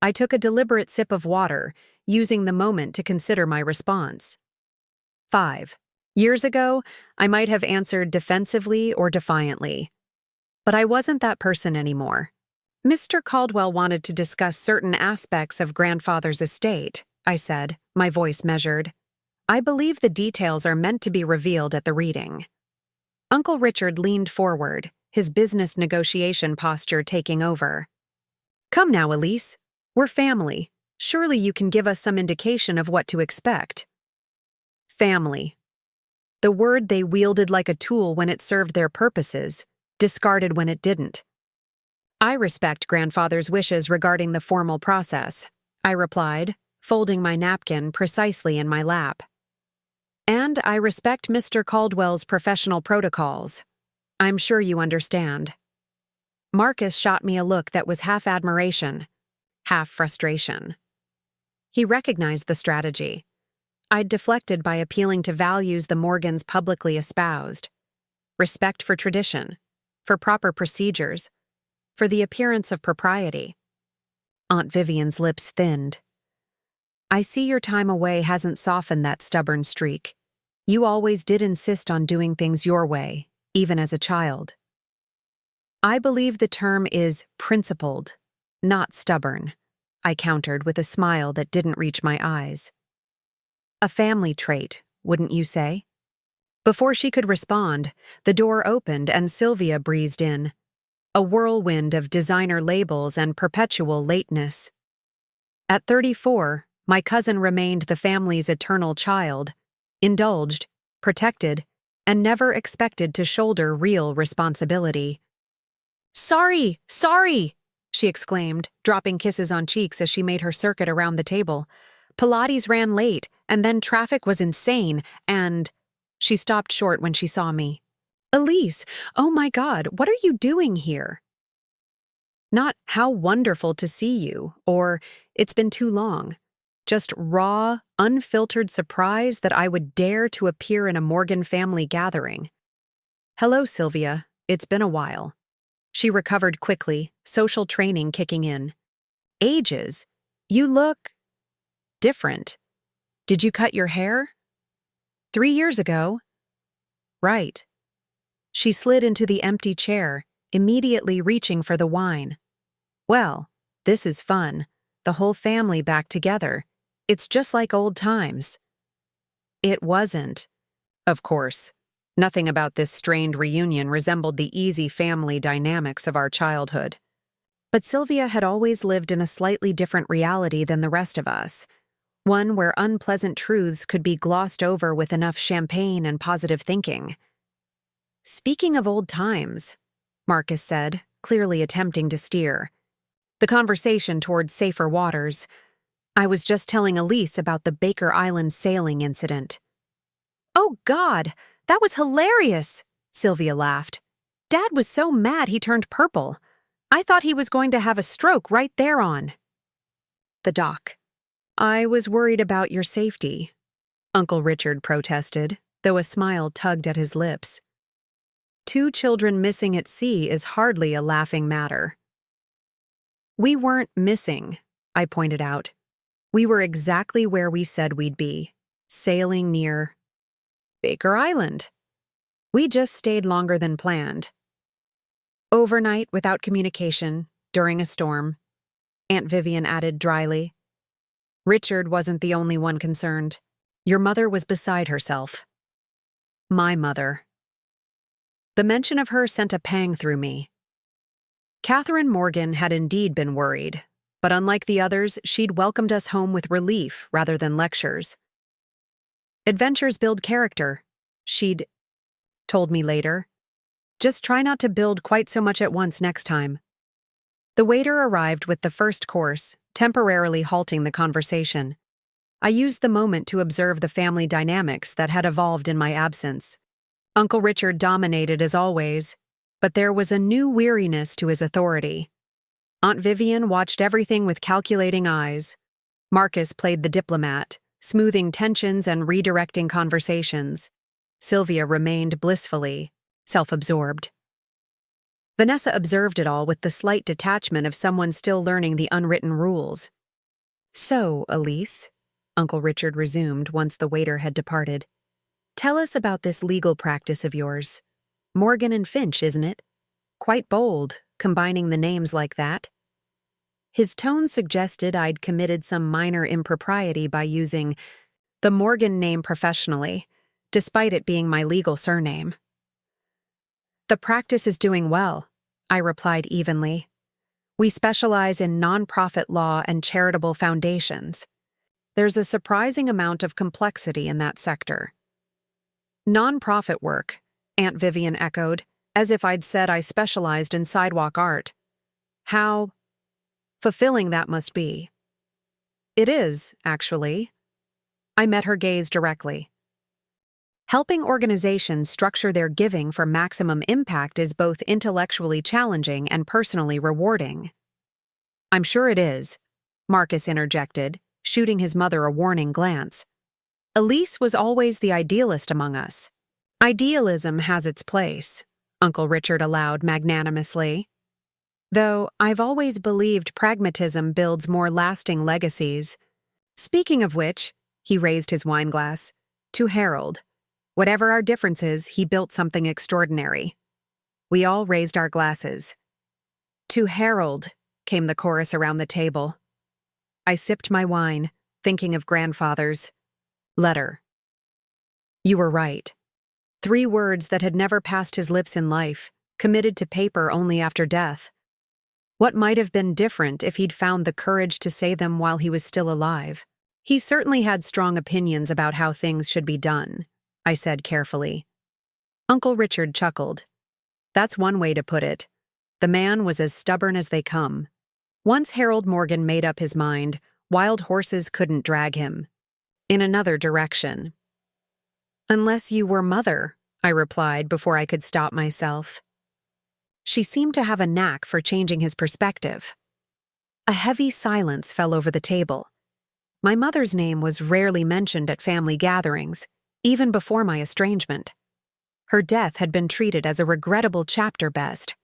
I took a deliberate sip of water, using the moment to consider my response. 5 years ago, I might have answered defensively or defiantly. But I wasn't that person anymore. "Mr. Caldwell wanted to discuss certain aspects of grandfather's estate," I said, my voice measured. "I believe the details are meant to be revealed at the reading." Uncle Richard leaned forward, his business negotiation posture taking over. "Come now, Elise. We're family. Surely you can give us some indication of what to expect." Family. The word they wielded like a tool when it served their purposes, discarded when it didn't. "I respect grandfather's wishes regarding the formal process," I replied, folding my napkin precisely in my lap. "And I respect Mr. Caldwell's professional protocols. I'm sure you understand." Marcus shot me a look that was half admiration, half frustration. He recognized the strategy. I'd deflected by appealing to values the Morgans publicly espoused. Respect for tradition, for proper procedures, for the appearance of propriety. Aunt Vivian's lips thinned. "I see your time away hasn't softened that stubborn streak. You always did insist on doing things your way, even as a child." "I believe the term is principled, not stubborn," I countered with a smile that didn't reach my eyes. "A family trait, wouldn't you say?" Before she could respond, the door opened and Sylvia breezed in. A whirlwind of designer labels and perpetual lateness. At 34, my cousin remained the family's eternal child, indulged, protected, and never expected to shoulder real responsibility. Sorry!" she exclaimed, dropping kisses on cheeks as she made her circuit around the table. "Pilates ran late, and then traffic was insane, and—" She stopped short when she saw me. "Elise, oh my God, what are you doing here?" Not "how wonderful to see you," or "it's been too long." Just raw, unfiltered surprise that I would dare to appear in a Morgan family gathering. "Hello, Sylvia. It's been a while." She recovered quickly, social training kicking in. "Ages? You look different. Did you cut your hair?" 3 years ago." "Right." She slid into the empty chair, immediately reaching for the wine. "Well, this is fun. The whole family back together. It's just like old times." It wasn't. Of course. Nothing about this strained reunion resembled the easy family dynamics of our childhood. But Sylvia had always lived in a slightly different reality than the rest of us. One where unpleasant truths could be glossed over with enough champagne and positive thinking. Speaking of old times, Marcus said, clearly attempting to steer the conversation toward safer waters. I was just telling Elise about the Baker Island sailing incident. Oh, God, that was hilarious, Sylvia laughed. Dad was so mad he turned purple. I thought he was going to have a stroke right there on the dock. I was worried about your safety, Uncle Richard protested, though a smile tugged at his lips. 2 children missing at sea is hardly a laughing matter. We weren't missing, I pointed out. We were exactly where we said we'd be, sailing near Baker Island. We just stayed longer than planned. Overnight without communication, during a storm, Aunt Vivian added dryly. Richard wasn't the only one concerned. Your mother was beside herself. My mother. The mention of her sent a pang through me. Catherine Morgan had indeed been worried, but unlike the others, she'd welcomed us home with relief rather than lectures. Adventures build character, she'd told me later. Just try not to build quite so much at once next time. The waiter arrived with the first course, temporarily halting the conversation. I used the moment to observe the family dynamics that had evolved in my absence. Uncle Richard dominated as always, but there was a new weariness to his authority. Aunt Vivian watched everything with calculating eyes. Marcus played the diplomat, smoothing tensions and redirecting conversations. Sylvia remained blissfully self-absorbed. Vanessa observed it all with the slight detachment of someone still learning the unwritten rules. So, Elise, Uncle Richard resumed once the waiter had departed, tell us about this legal practice of yours. Morgan and Finch, isn't it? Quite bold, combining the names like that. His tone suggested I'd committed some minor impropriety by using the Morgan name professionally, despite it being my legal surname. The practice is doing well, I replied evenly. We specialize in nonprofit law and charitable foundations. There's a surprising amount of complexity in that sector. Nonprofit work, Aunt Vivian echoed, as if I'd said I specialized in sidewalk art. How fulfilling that must be. It is, actually. I met her gaze directly. Helping organizations structure their giving for maximum impact is both intellectually challenging and personally rewarding. I'm sure it is, Marcus interjected, shooting his mother a warning glance. Elise was always the idealist among us. Idealism has its place, Uncle Richard allowed magnanimously. Though I've always believed pragmatism builds more lasting legacies. Speaking of which, he raised his wineglass. To Harold. Whatever our differences, he built something extraordinary. We all raised our glasses. To Harold, came the chorus around the table. I sipped my wine, thinking of grandfather's letter. You were right. 3 words that had never passed his lips in life, committed to paper only after death. What might have been different if he'd found the courage to say them while he was still alive? He certainly had strong opinions about how things should be done, I said carefully. Uncle Richard chuckled. That's one way to put it. The man was as stubborn as they come. Once Harold Morgan made up his mind, wild horses couldn't drag him in another direction. Unless you were Mother, I replied before I could stop myself. She seemed to have a knack for changing his perspective. A heavy silence fell over the table. My mother's name was rarely mentioned at family gatherings, even before my estrangement. Her death had been treated as a regrettable chapter best,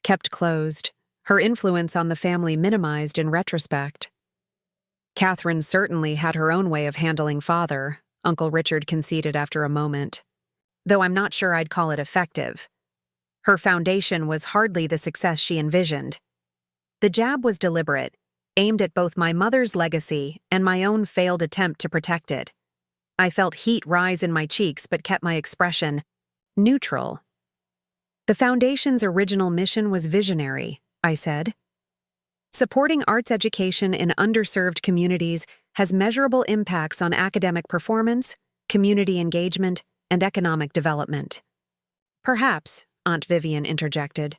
kept closed, her influence on the family minimized in retrospect. Catherine certainly had her own way of handling father, Uncle Richard conceded after a moment. Though I'm not sure I'd call it effective. Her foundation was hardly the success she envisioned. The jab was deliberate, aimed at both my mother's legacy and my own failed attempt to protect it. I felt heat rise in my cheeks but kept my expression neutral. The foundation's original mission was visionary, I said. Supporting arts education in underserved communities has measurable impacts on academic performance, community engagement, and economic development. Perhaps, Aunt Vivian interjected.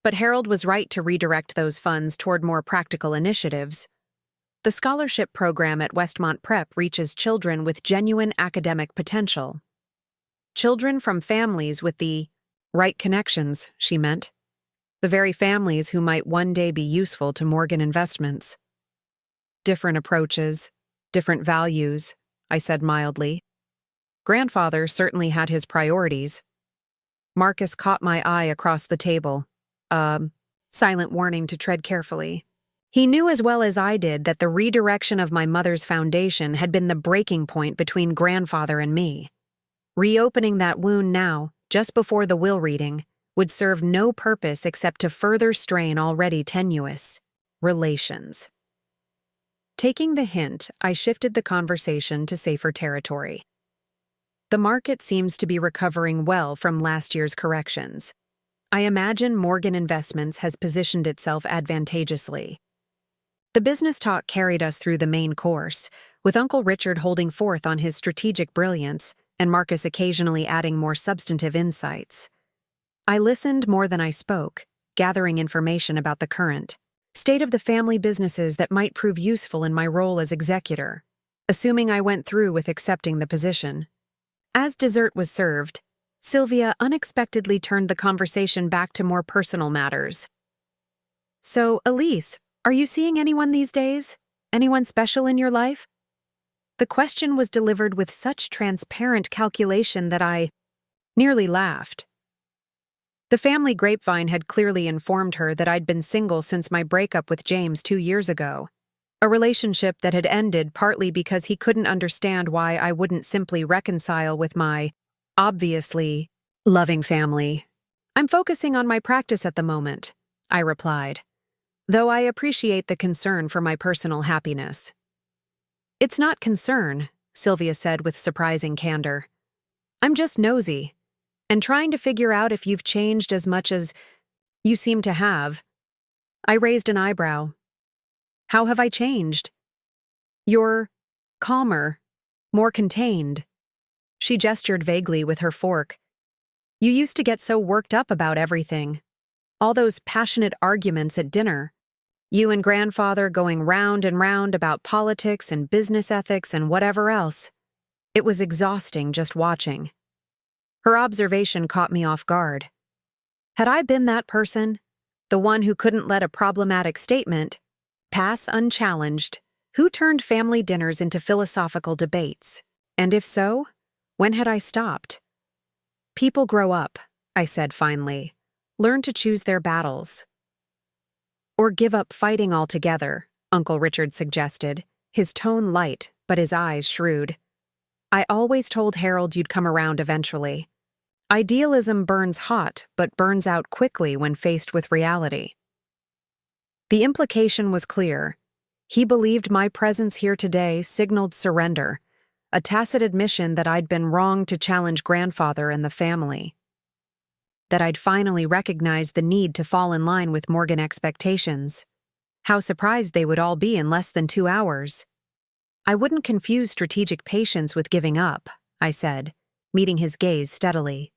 But Harold was right to redirect those funds toward more practical initiatives. The scholarship program at Westmont Prep reaches children with genuine academic potential. Children from families with the right connections, she meant. The very families who might one day be useful to Morgan Investments. Different approaches, different values, I said mildly. Grandfather certainly had his priorities. Marcus caught my eye across the table. Silent warning to tread carefully. He knew as well as I did that the redirection of my mother's foundation had been the breaking point between grandfather and me. Reopening that wound now, just before the will reading, would serve no purpose except to further strain already tenuous relations. Taking the hint, I shifted the conversation to safer territory. The market seems to be recovering well from last year's corrections. I imagine Morgan Investments has positioned itself advantageously. The business talk carried us through the main course, with Uncle Richard holding forth on his strategic brilliance and Marcus occasionally adding more substantive insights. I listened more than I spoke, gathering information about the current state of the family businesses that might prove useful in my role as executor, assuming I went through with accepting the position. As dessert was served, Sylvia unexpectedly turned the conversation back to more personal matters. So, Elise, are you seeing anyone these days? Anyone special in your life? The question was delivered with such transparent calculation that I nearly laughed. The family grapevine had clearly informed her that I'd been single since my breakup with James 2 years ago, a relationship that had ended partly because he couldn't understand why I wouldn't simply reconcile with my, obviously, loving family. I'm focusing on my practice at the moment, I replied, though I appreciate the concern for my personal happiness. It's not concern, Sylvia said with surprising candor. I'm just nosy, and trying to figure out if you've changed as much as you seem to have. I raised an eyebrow. How have I changed? You're calmer, more contained. She gestured vaguely with her fork. You used to get so worked up about everything. All those passionate arguments at dinner. You and grandfather going round and round about politics and business ethics and whatever else. It was exhausting just watching. Her observation caught me off guard. Had I been that person, the one who couldn't let a problematic statement pass unchallenged, who turned family dinners into philosophical debates? And if so, when had I stopped? People grow up, I said finally. Learn to choose their battles. Or give up fighting altogether, Uncle Richard suggested, his tone light but his eyes shrewd. I always told Harold you'd come around eventually. Idealism burns hot but burns out quickly when faced with reality. The implication was clear. He believed my presence here today signaled surrender, a tacit admission that I'd been wrong to challenge grandfather and the family. That I'd finally recognized the need to fall in line with Morgan expectations. How surprised they would all be in less than 2 hours. I wouldn't confuse strategic patience with giving up, I said, meeting his gaze steadily.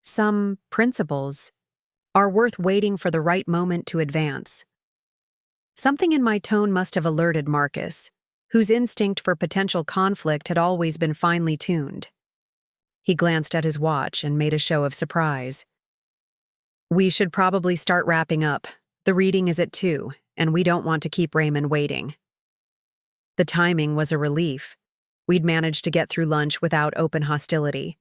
Some principles are worth waiting for the right moment to advance. Something in my tone must have alerted Marcus, whose instinct for potential conflict had always been finely tuned. He glanced at his watch and made a show of surprise. We should probably start wrapping up. The reading is at 2, and we don't want to keep Raymond waiting. The timing was a relief. We'd managed to get through lunch without open hostility,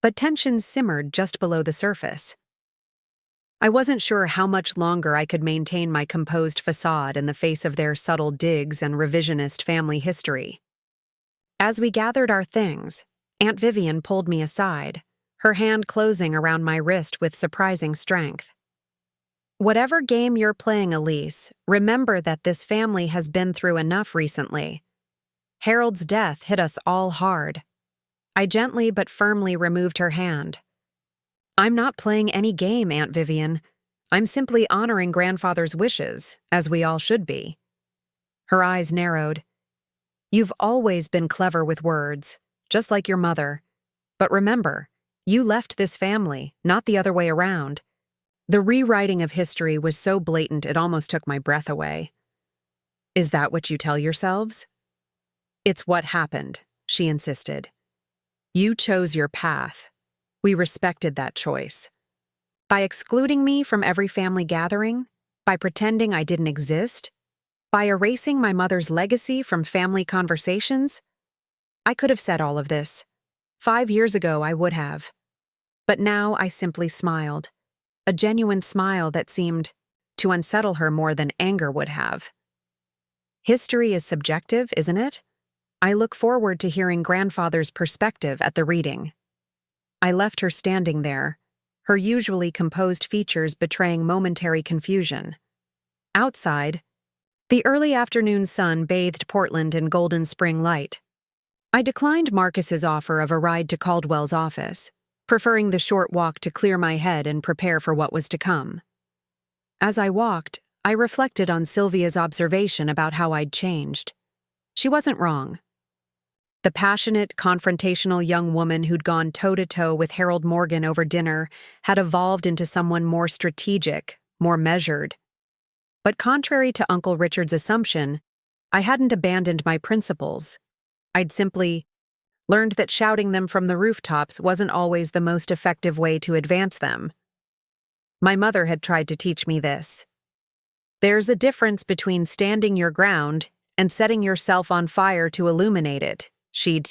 but tensions simmered just below the surface. I wasn't sure how much longer I could maintain my composed facade in the face of their subtle digs and revisionist family history. As we gathered our things, Aunt Vivian pulled me aside, her hand closing around my wrist with surprising strength. Whatever game you're playing, Elise, remember that this family has been through enough recently. Harold's death hit us all hard. I gently but firmly removed her hand. I'm not playing any game, Aunt Vivian. I'm simply honoring grandfather's wishes, as we all should be. Her eyes narrowed. You've always been clever with words, just like your mother. But remember, You left this family, not the other way around. The rewriting of history was so blatant it almost took my breath away. Is that what you tell yourselves? It's what happened, she insisted. You chose your path. We respected that choice. By excluding me from every family gathering, by pretending I didn't exist, by erasing my mother's legacy from family conversations, I could have said all of this. 5 years ago, I would have. But now I simply smiled, a genuine smile that seemed to unsettle her more than anger would have. History is subjective, isn't it? I look forward to hearing grandfather's perspective at the reading. I left her standing there, her usually composed features betraying momentary confusion. Outside, the early afternoon sun bathed Portland in golden spring light. I declined Marcus's offer of a ride to Caldwell's office, preferring the short walk to clear my head and prepare for what was to come. As I walked, I reflected on Sylvia's observation about how I'd changed. She wasn't wrong. The passionate, confrontational young woman who'd gone toe-to-toe with Harold Morgan over dinner had evolved into someone more strategic, more measured. But contrary to Uncle Richard's assumption, I hadn't abandoned my principles. I'd simply learned that shouting them from the rooftops wasn't always the most effective way to advance them. My mother had tried to teach me this. There's a difference between standing your ground and setting yourself on fire to illuminate it, she'd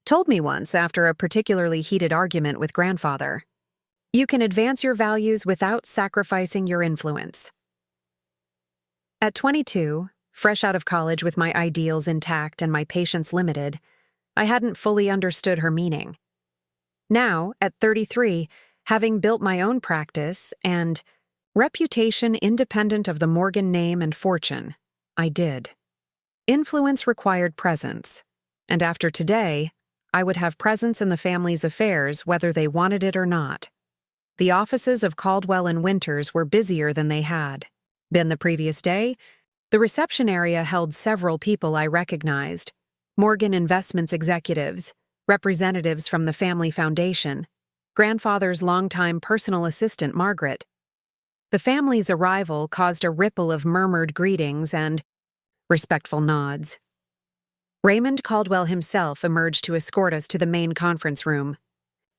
told me once after a particularly heated argument with grandfather. You can advance your values without sacrificing your influence. At 22, fresh out of college with my ideals intact and my patience limited, I hadn't fully understood her meaning. Now, at 33, having built my own practice and reputation independent of the Morgan name and fortune, I did. Influence required presence, and after today, I would have presence in the family's affairs whether they wanted it or not. The offices of Caldwell and Winters were busier than they had been the previous day. The reception area held several people I recognized: Morgan Investments executives, representatives from the family foundation, grandfather's longtime personal assistant Margaret. The family's arrival caused a ripple of murmured greetings and respectful nods. Raymond Caldwell himself emerged to escort us to the main conference room.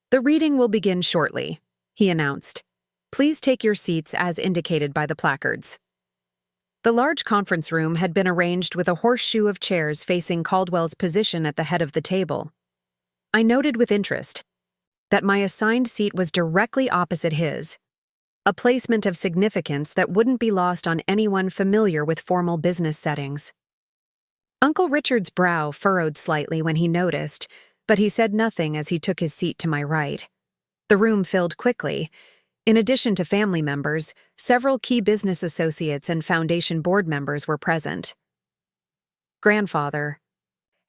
The reading will begin shortly, he announced. Please take your seats as indicated by the placards. The large conference room had been arranged with a horseshoe of chairs facing Caldwell's position at the head of the table. I noted with interest that my assigned seat was directly opposite his, a placement of significance that wouldn't be lost on anyone familiar with formal business settings. Uncle Richard's brow furrowed slightly when he noticed, but he said nothing as he took his seat to my right. The room filled quickly. In addition to family members, several key business associates and foundation board members were present. Grandfather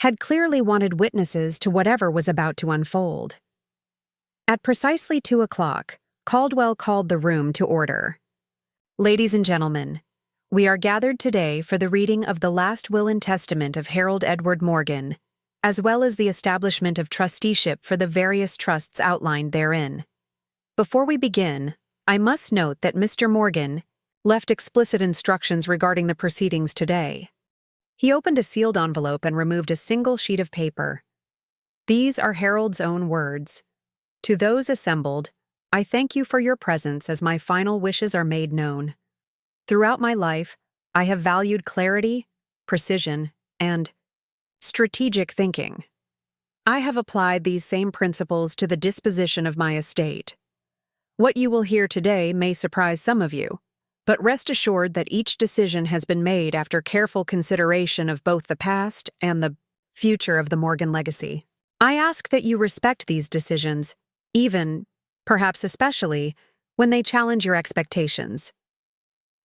had clearly wanted witnesses to whatever was about to unfold. At precisely 2 o'clock, Caldwell called the room to order. Ladies and gentlemen, we are gathered today for the reading of the last will and testament of Harold Edward Morgan, as well as the establishment of trusteeship for the various trusts outlined therein. Before we begin, I must note that Mr. Morgan left explicit instructions regarding the proceedings today. He opened a sealed envelope and removed a single sheet of paper. These are Harold's own words. To those assembled, I thank you for your presence as my final wishes are made known. Throughout my life, I have valued clarity, precision, and strategic thinking. I have applied these same principles to the disposition of my estate. What you will hear today may surprise some of you, but rest assured that each decision has been made after careful consideration of both the past and the future of the Morgan legacy. I ask that you respect these decisions, even, perhaps especially, when they challenge your expectations.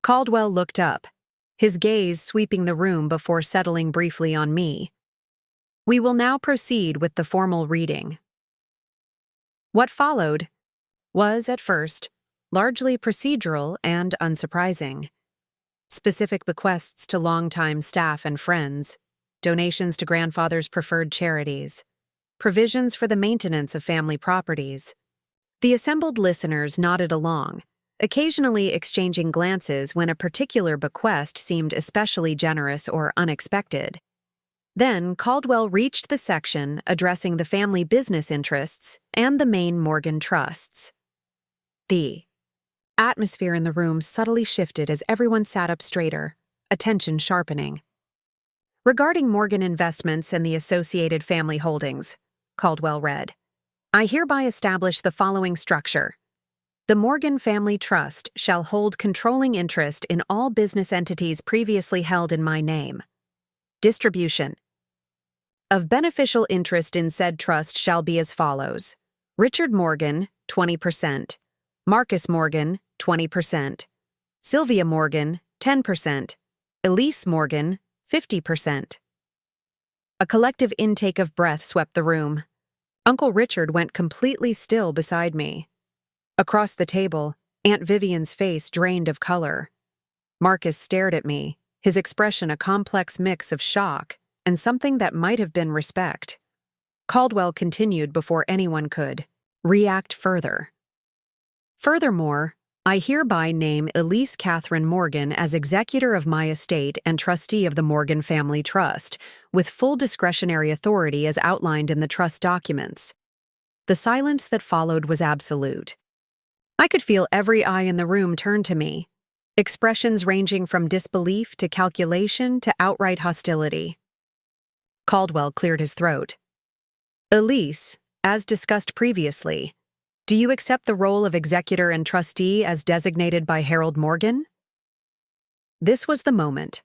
Caldwell looked up, his gaze sweeping the room before settling briefly on me. We will now proceed with the formal reading. What followed was, at first, largely procedural and unsurprising. Specific bequests to longtime staff and friends, donations to grandfather's preferred charities, provisions for the maintenance of family properties. The assembled listeners nodded along, occasionally exchanging glances when a particular bequest seemed especially generous or unexpected. Then Caldwell reached the section addressing the family business interests and the main Morgan trusts. The atmosphere in the room subtly shifted as everyone sat up straighter, attention sharpening. Regarding Morgan Investments and the associated family holdings, Caldwell read, I hereby establish the following structure. The Morgan Family Trust shall hold controlling interest in all business entities previously held in my name. Distribution of beneficial interest in said trust shall be as follows. Richard Morgan, 20%. Marcus Morgan, 20%. Sylvia Morgan, 10%. Elise Morgan, 50%. A collective intake of breath swept the room. Uncle Richard went completely still beside me. Across the table, Aunt Vivian's face drained of color. Marcus stared at me, his expression a complex mix of shock and something that might have been respect. Caldwell continued before anyone could react further. Furthermore, I hereby name Elise Catherine Morgan as executor of my estate and trustee of the Morgan Family Trust, with full discretionary authority as outlined in the trust documents. The silence that followed was absolute. I could feel every eye in the room turn to me, expressions ranging from disbelief to calculation to outright hostility. Caldwell cleared his throat. Elise, as discussed previously, do you accept the role of executor and trustee as designated by Harold Morgan? This was the moment,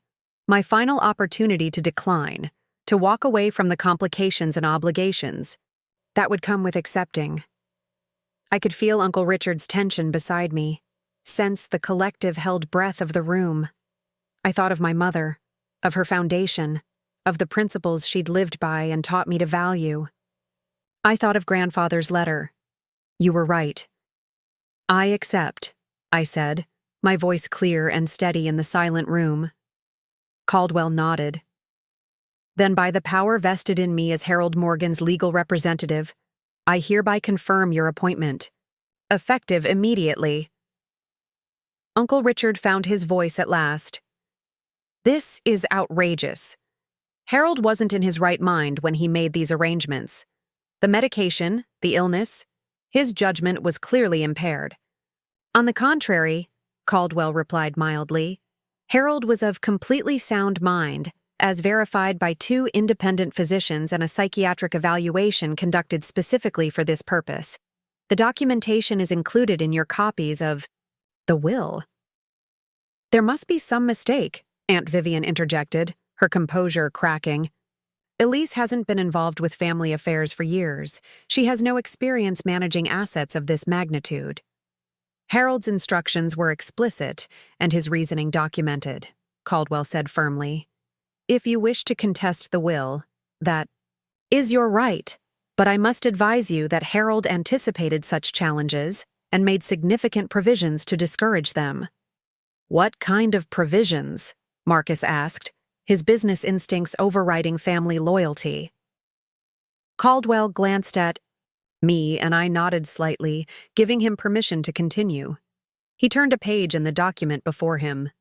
my final opportunity to decline, to walk away from the complications and obligations that would come with accepting. I could feel Uncle Richard's tension beside me, sense the collective held breath of the room. I thought of my mother, of her foundation, of the principles she'd lived by and taught me to value. I thought of Grandfather's letter. You were right. I accept, I said, my voice clear and steady in the silent room. Caldwell nodded. Then by the power vested in me as Harold Morgan's legal representative, I hereby confirm your appointment. Effective immediately. Uncle Richard found his voice at last. This is outrageous. Harold wasn't in his right mind when he made these arrangements. The medication, the illness, his judgment was clearly impaired. On the contrary, Caldwell replied mildly, Harold was of completely sound mind, as verified by 2 independent physicians and a psychiatric evaluation conducted specifically for this purpose. The documentation is included in your copies of the will. There must be some mistake, Aunt Vivian interjected, her composure cracking. Elise hasn't been involved with family affairs for years. She has no experience managing assets of this magnitude. Harold's instructions were explicit and his reasoning documented, Caldwell said firmly. If you wish to contest the will, that is your right, but I must advise you that Harold anticipated such challenges and made significant provisions to discourage them. What kind of provisions? Marcus asked, his business instincts overriding family loyalty. Caldwell glanced at me and I nodded slightly, giving him permission to continue. He turned a page in the document before him.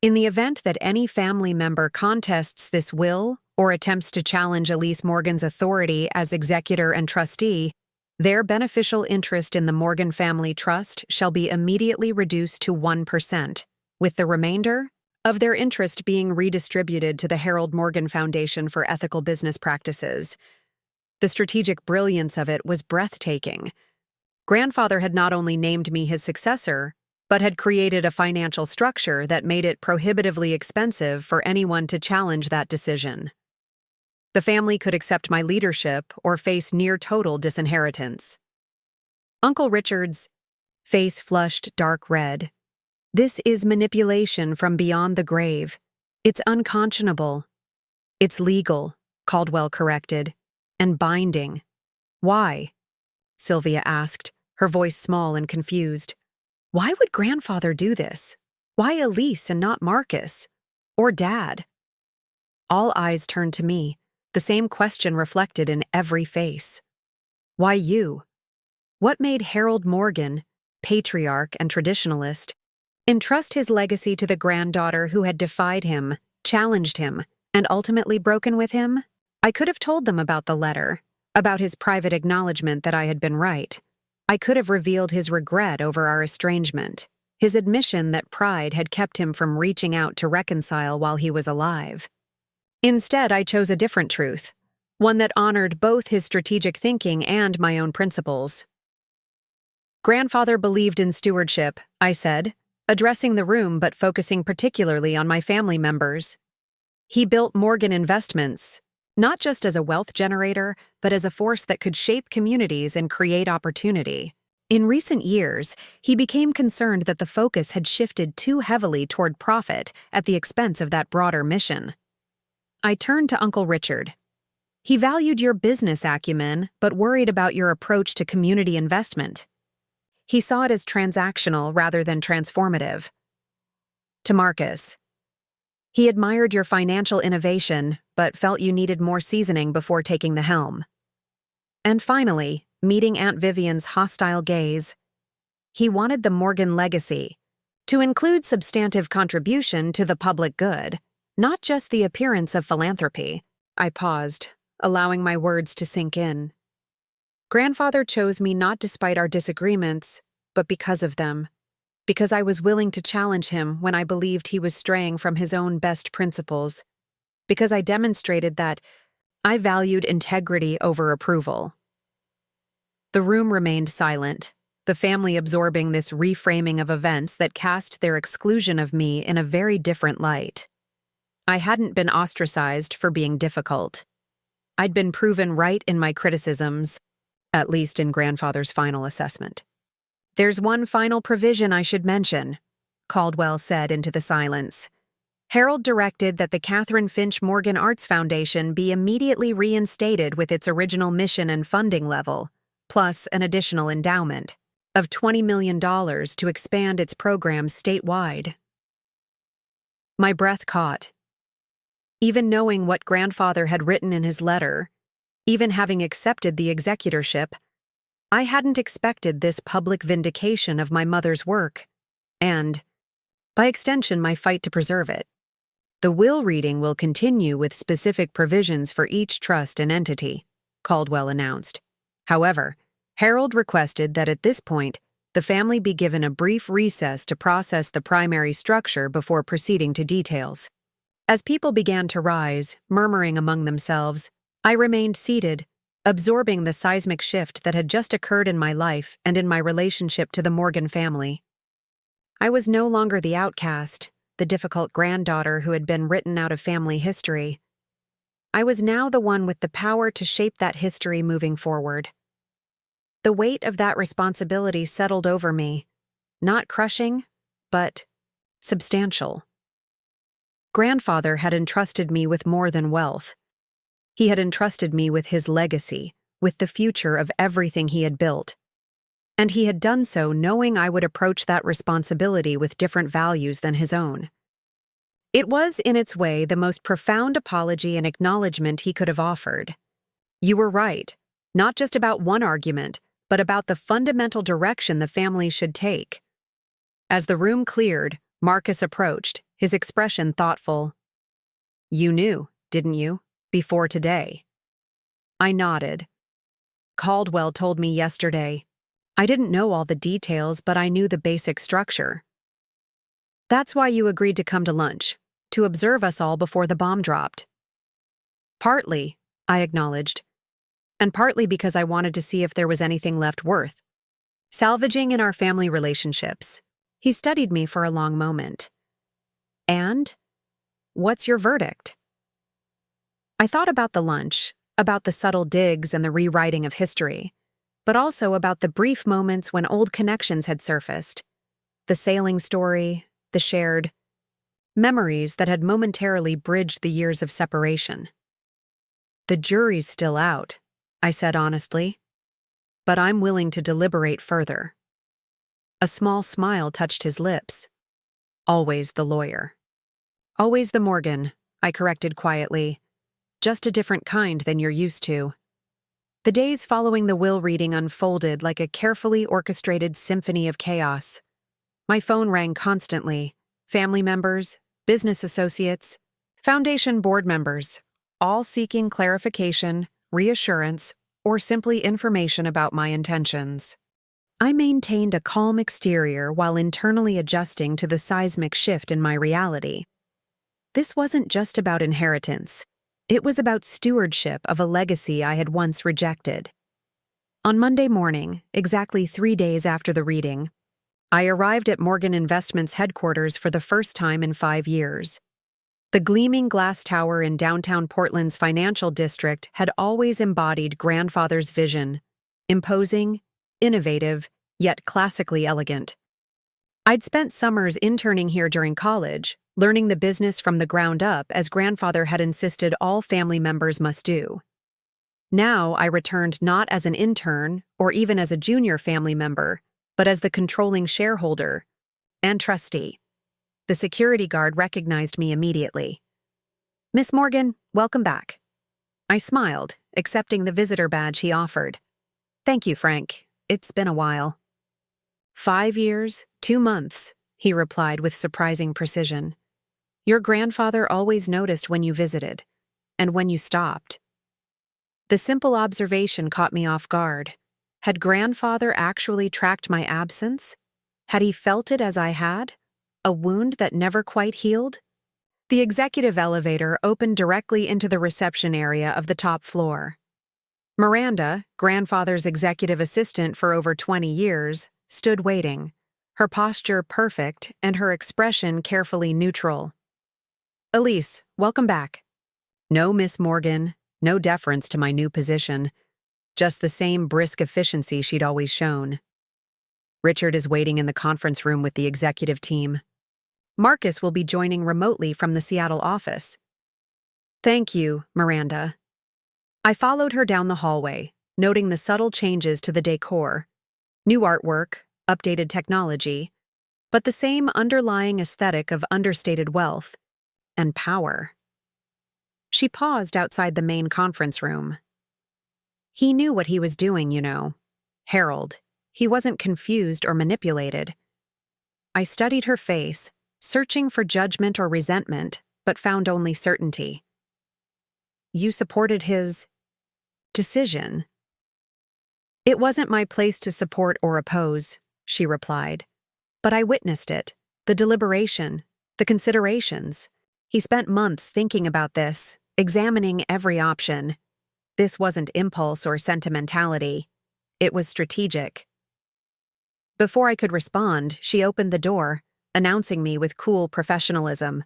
In the event that any family member contests this will or attempts to challenge Elise Morgan's authority as executor and trustee, their beneficial interest in the Morgan Family Trust shall be immediately reduced to 1%, with the remainder of their interest being redistributed to the Harold Morgan Foundation for Ethical Business Practices. The strategic brilliance of it was breathtaking. Grandfather had not only named me his successor, but had created a financial structure that made it prohibitively expensive for anyone to challenge that decision. The family could accept my leadership or face near-total disinheritance. Uncle Richard's face flushed dark red. This is manipulation from beyond the grave. It's unconscionable. It's legal, Caldwell corrected, and binding. Why? Sylvia asked, her voice small and confused. Why would Grandfather do this? Why Elise and not Marcus? Or Dad? All eyes turned to me, the same question reflected in every face. Why you? What made Harold Morgan, patriarch and traditionalist, entrust his legacy to the granddaughter who had defied him, challenged him, and ultimately broken with him? I could have told them about the letter, about his private acknowledgement that I had been right. I could have revealed his regret over our estrangement, his admission that pride had kept him from reaching out to reconcile while he was alive. Instead, I chose a different truth, one that honored both his strategic thinking and my own principles. Grandfather believed in stewardship, I said, addressing the room but focusing particularly on my family members. He built Morgan Investments, not just as a wealth generator, but as a force that could shape communities and create opportunity. In recent years, he became concerned that the focus had shifted too heavily toward profit at the expense of that broader mission. I turned to Uncle Richard. He valued your business acumen, but worried about your approach to community investment. He saw it as transactional rather than transformative. To Marcus, he admired your financial innovation, but felt you needed more seasoning before taking the helm. And finally, meeting Aunt Vivian's hostile gaze, he wanted the Morgan legacy to include substantive contribution to the public good, not just the appearance of philanthropy. I paused, allowing my words to sink in. Grandfather chose me not despite our disagreements, but because of them. Because I was willing to challenge him when I believed he was straying from his own best principles. Because I demonstrated that I valued integrity over approval. The room remained silent, the family absorbing this reframing of events that cast their exclusion of me in a very different light. I hadn't been ostracized for being difficult. I'd been proven right in my criticisms, at least in Grandfather's final assessment. There's one final provision I should mention, Caldwell said into the silence. Harold directed that the Catherine Finch Morgan Arts Foundation be immediately reinstated with its original mission and funding level, plus an additional endowment of $20 million to expand its programs statewide. My breath caught. Even knowing what Grandfather had written in his letter, even having accepted the executorship, I hadn't expected this public vindication of my mother's work, and, by extension, my fight to preserve it. The will reading will continue with specific provisions for each trust and entity, Caldwell announced. However, Harold requested that at this point, the family be given a brief recess to process the primary structure before proceeding to details. As people began to rise, murmuring among themselves, I remained seated, absorbing the seismic shift that had just occurred in my life and in my relationship to the Morgan family. I was no longer the outcast, the difficult granddaughter who had been written out of family history. I was now the one with the power to shape that history moving forward. The weight of that responsibility settled over me, not crushing, but substantial. Grandfather had entrusted me with more than wealth. He had entrusted me with his legacy, with the future of everything he had built. And he had done so knowing I would approach that responsibility with different values than his own. It was, in its way, the most profound apology and acknowledgement he could have offered. You were right, not just about one argument, but about the fundamental direction the family should take. As the room cleared, Marcus approached, his expression thoughtful. You knew, didn't you, before today? I nodded. Caldwell told me yesterday. I didn't know all the details, but I knew the basic structure. That's why you agreed to come to lunch, to observe us all before the bomb dropped. Partly, I acknowledged, and partly because I wanted to see if there was anything left worth salvaging in our family relationships. He studied me for a long moment. And? What's your verdict? I thought about the lunch, about the subtle digs and the rewriting of history, but also about the brief moments when old connections had surfaced, the sailing story, the shared memories that had momentarily bridged the years of separation. The jury's still out, I said honestly, but I'm willing to deliberate further. A small smile touched his lips. Always the lawyer. Always the Morgan, I corrected quietly. just a different kind than you're used to. The days following the will reading unfolded like a carefully orchestrated symphony of chaos. My phone rang constantly. Family members, business associates, foundation board members, all seeking clarification, reassurance, or simply information about my intentions. I maintained a calm exterior while internally adjusting to the seismic shift in my reality. This wasn't just about inheritance. It was about stewardship of a legacy I had once rejected. On Monday morning, exactly 3 days after the reading, I arrived at Morgan Investments headquarters for the first time in 5 years. The gleaming glass tower in downtown Portland's financial district had always embodied grandfather's vision, imposing, innovative, yet classically elegant. I'd spent summers interning here during college, learning the business from the ground up as grandfather had insisted all family members must do. Now I returned not as an intern or even as a junior family member, but as the controlling shareholder and trustee. The security guard recognized me immediately. "Miss Morgan, welcome back." I smiled, accepting the visitor badge he offered. "Thank you, Frank. It's been a while." 5 years, 2 months, he replied with surprising precision. "Your grandfather always noticed when you visited, and when you stopped." The simple observation caught me off guard. Had grandfather actually tracked my absence? Had he felt it as I had? A wound that never quite healed? The executive elevator opened directly into the reception area of the top floor. Miranda, grandfather's executive assistant for over 20 years, stood waiting, her posture perfect and her expression carefully neutral. "Elise, welcome back." No Miss Morgan, no deference to my new position, just the same brisk efficiency she'd always shown. "Richard is waiting in the conference room with the executive team. Marcus will be joining remotely from the Seattle office." "Thank you, Miranda." I followed her down the hallway, noting the subtle changes to the decor. New artwork, updated technology, but the same underlying aesthetic of understated wealth and power. She paused outside the main conference room. "He knew what he was doing, you know. Harold. He wasn't confused or manipulated." I studied her face, searching for judgment or resentment, but found only certainty. "You supported his decision." "It wasn't my place to support or oppose," she replied. "But I witnessed it, the deliberation, the considerations. He spent months thinking about this, examining every option. This wasn't impulse or sentimentality. It was strategic." Before I could respond, she opened the door, announcing me with cool professionalism.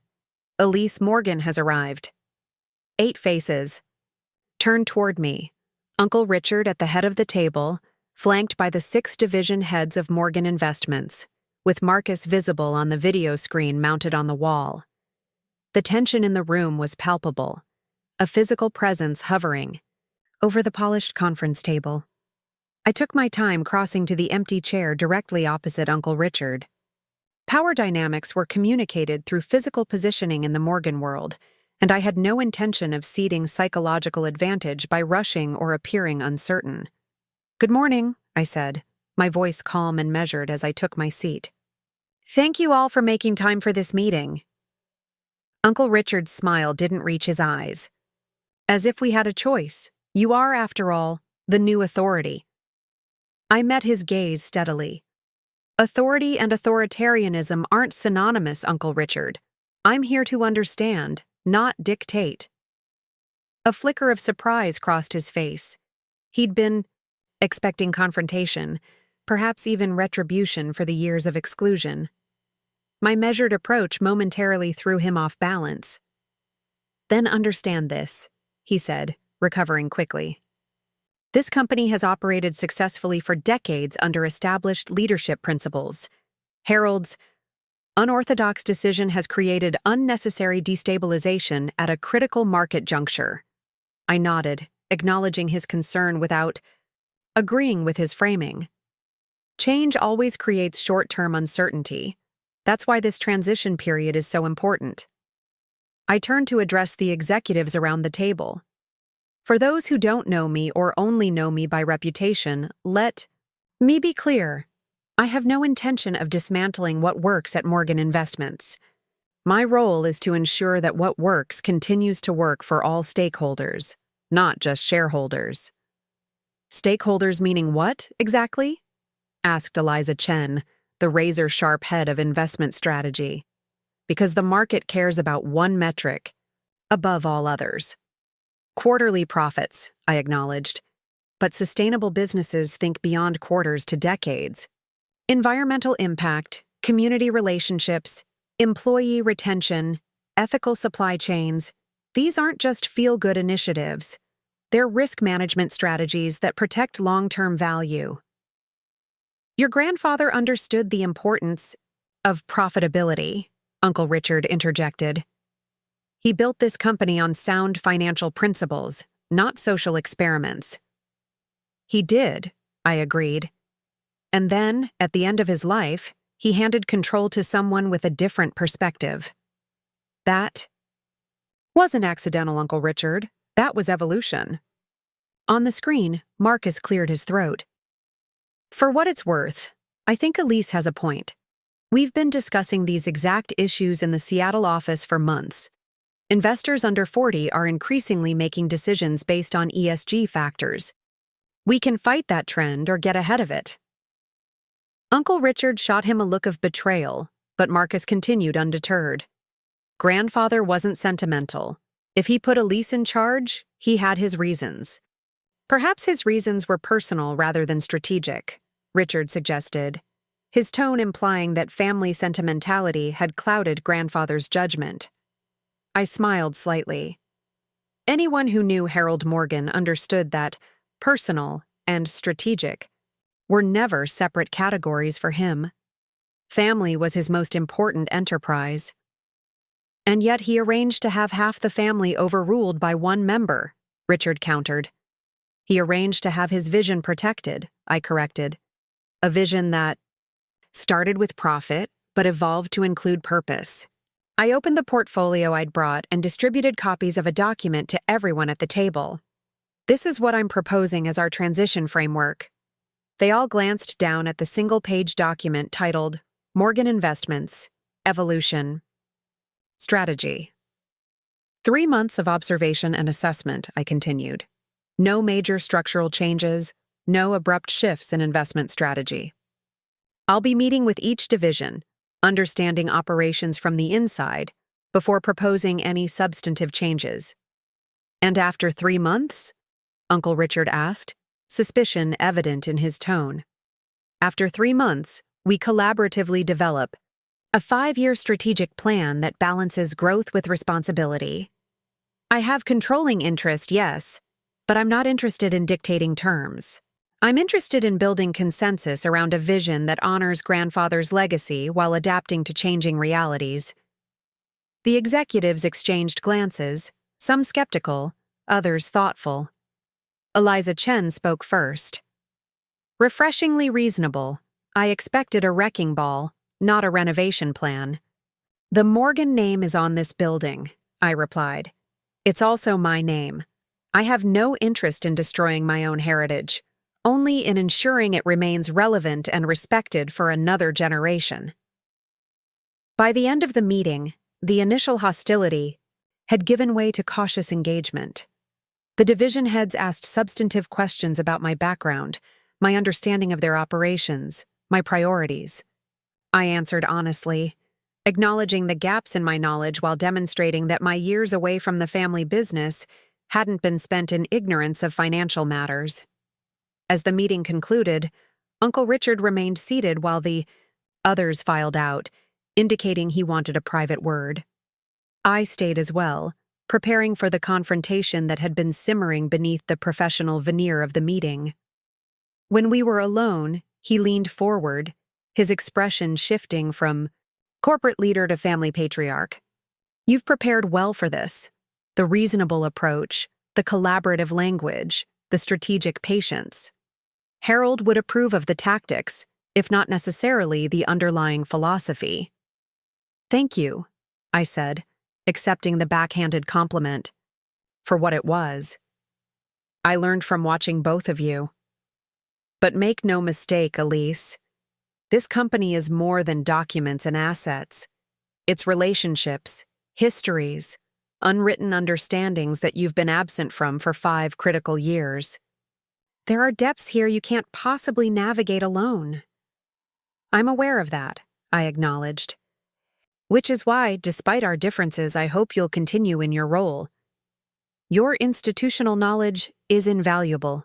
"Elise Morgan has arrived." 8 faces turned toward me. Uncle Richard at the head of the table, flanked by the 6 division heads of Morgan Investments, with Marcus visible on the video screen mounted on the wall. The tension in the room was palpable, a physical presence hovering over the polished conference table. I took my time crossing to the empty chair directly opposite Uncle Richard. Power dynamics were communicated through physical positioning in the Morgan world, and I had no intention of ceding psychological advantage by rushing or appearing uncertain. "Good morning," I said, my voice calm and measured as I took my seat. "Thank you all for making time for this meeting." Uncle Richard's smile didn't reach his eyes. "As if we had a choice. You are, after all, the new authority." I met his gaze steadily. "Authority and authoritarianism aren't synonymous, Uncle Richard. I'm here to understand, not dictate." A flicker of surprise crossed his face. He'd been expecting confrontation, perhaps even retribution for the years of exclusion. My measured approach momentarily threw him off balance. "Then understand this," he said, recovering quickly. "This company has operated successfully for decades under established leadership principles. Harold's unorthodox decision has created unnecessary destabilization at a critical market juncture." I nodded, acknowledging his concern without agreeing with his framing. "Change always creates short-term uncertainty. That's why this transition period is so important." I turned to address the executives around the table. For those who don't know me or only know me by reputation, let me be clear. I have no intention of dismantling what works at Morgan Investments. My role is to ensure that what works continues to work for all stakeholders, not just shareholders. Stakeholders meaning what, exactly? Asked Eliza Chen, the razor-sharp head of investment strategy. Because the market cares about one metric, above all others. Quarterly profits, I acknowledged. But sustainable businesses think beyond quarters to decades. Environmental impact, community relationships, employee retention, ethical supply chains, these aren't just feel-good initiatives. They're risk management strategies that protect long-term value. Your grandfather understood the importance of profitability, Uncle Richard interjected. He built this company on sound financial principles, not social experiments. He did, I agreed. And then, at the end of his life, he handed control to someone with a different perspective. That wasn't accidental, Uncle Richard. That was evolution. On the screen, Marcus cleared his throat. For what it's worth, I think Elise has a point. We've been discussing these exact issues in the Seattle office for months. Investors under 40 are increasingly making decisions based on ESG factors. We can fight that trend or get ahead of it. Uncle Richard shot him a look of betrayal, but Marcus continued undeterred. Grandfather wasn't sentimental. If he put Elise in charge, he had his reasons. Perhaps his reasons were personal rather than strategic, Richard suggested, his tone implying that family sentimentality had clouded grandfather's judgment. I smiled slightly. Anyone who knew Harold Morgan understood that personal and strategic were never separate categories for him. Family was his most important enterprise. And yet he arranged to have half the family overruled by one member, Richard countered. He arranged to have his vision protected, I corrected. A vision that started with profit, but evolved to include purpose. I opened the portfolio I'd brought and distributed copies of a document to everyone at the table. This is what I'm proposing as our transition framework. They all glanced down at the single-page document titled Morgan Investments, Evolution, Strategy. 3 months of observation and assessment, I continued. No major structural changes, no abrupt shifts in investment strategy. I'll be meeting with each division, understanding operations from the inside, before proposing any substantive changes. And after 3 months? Uncle Richard asked, suspicion evident in his tone. After 3 months, we collaboratively develop a 5-year strategic plan that balances growth with responsibility. I have controlling interest, yes, but I'm not interested in dictating terms. I'm interested in building consensus around a vision that honors grandfather's legacy while adapting to changing realities. The executives exchanged glances, some skeptical, others thoughtful. Eliza Chen spoke first. Refreshingly reasonable, I expected a wrecking ball, not a renovation plan. The Morgan name is on this building, I replied. It's also my name. I have no interest in destroying my own heritage, only in ensuring it remains relevant and respected for another generation. By the end of the meeting, the initial hostility had given way to cautious engagement. The division heads asked substantive questions about my background, my understanding of their operations, my priorities. I answered honestly, acknowledging the gaps in my knowledge while demonstrating that my years away from the family business hadn't been spent in ignorance of financial matters. As the meeting concluded, Uncle Richard remained seated while the others filed out, indicating he wanted a private word. I stayed as well, preparing for the confrontation that had been simmering beneath the professional veneer of the meeting. When we were alone, he leaned forward, his expression shifting from corporate leader to family patriarch. You've prepared well for this. The reasonable approach, the collaborative language, the strategic patience. Harold would approve of the tactics, if not necessarily the underlying philosophy. Thank you, I said, accepting the backhanded compliment for what it was. I learned from watching both of you. But make no mistake, Elise, this company is more than documents and assets. It's relationships, histories, unwritten understandings that you've been absent from for 5 critical years. There are depths here you can't possibly navigate alone. I'm aware of that, I acknowledged. Which is why, despite our differences, I hope you'll continue in your role. Your institutional knowledge is invaluable.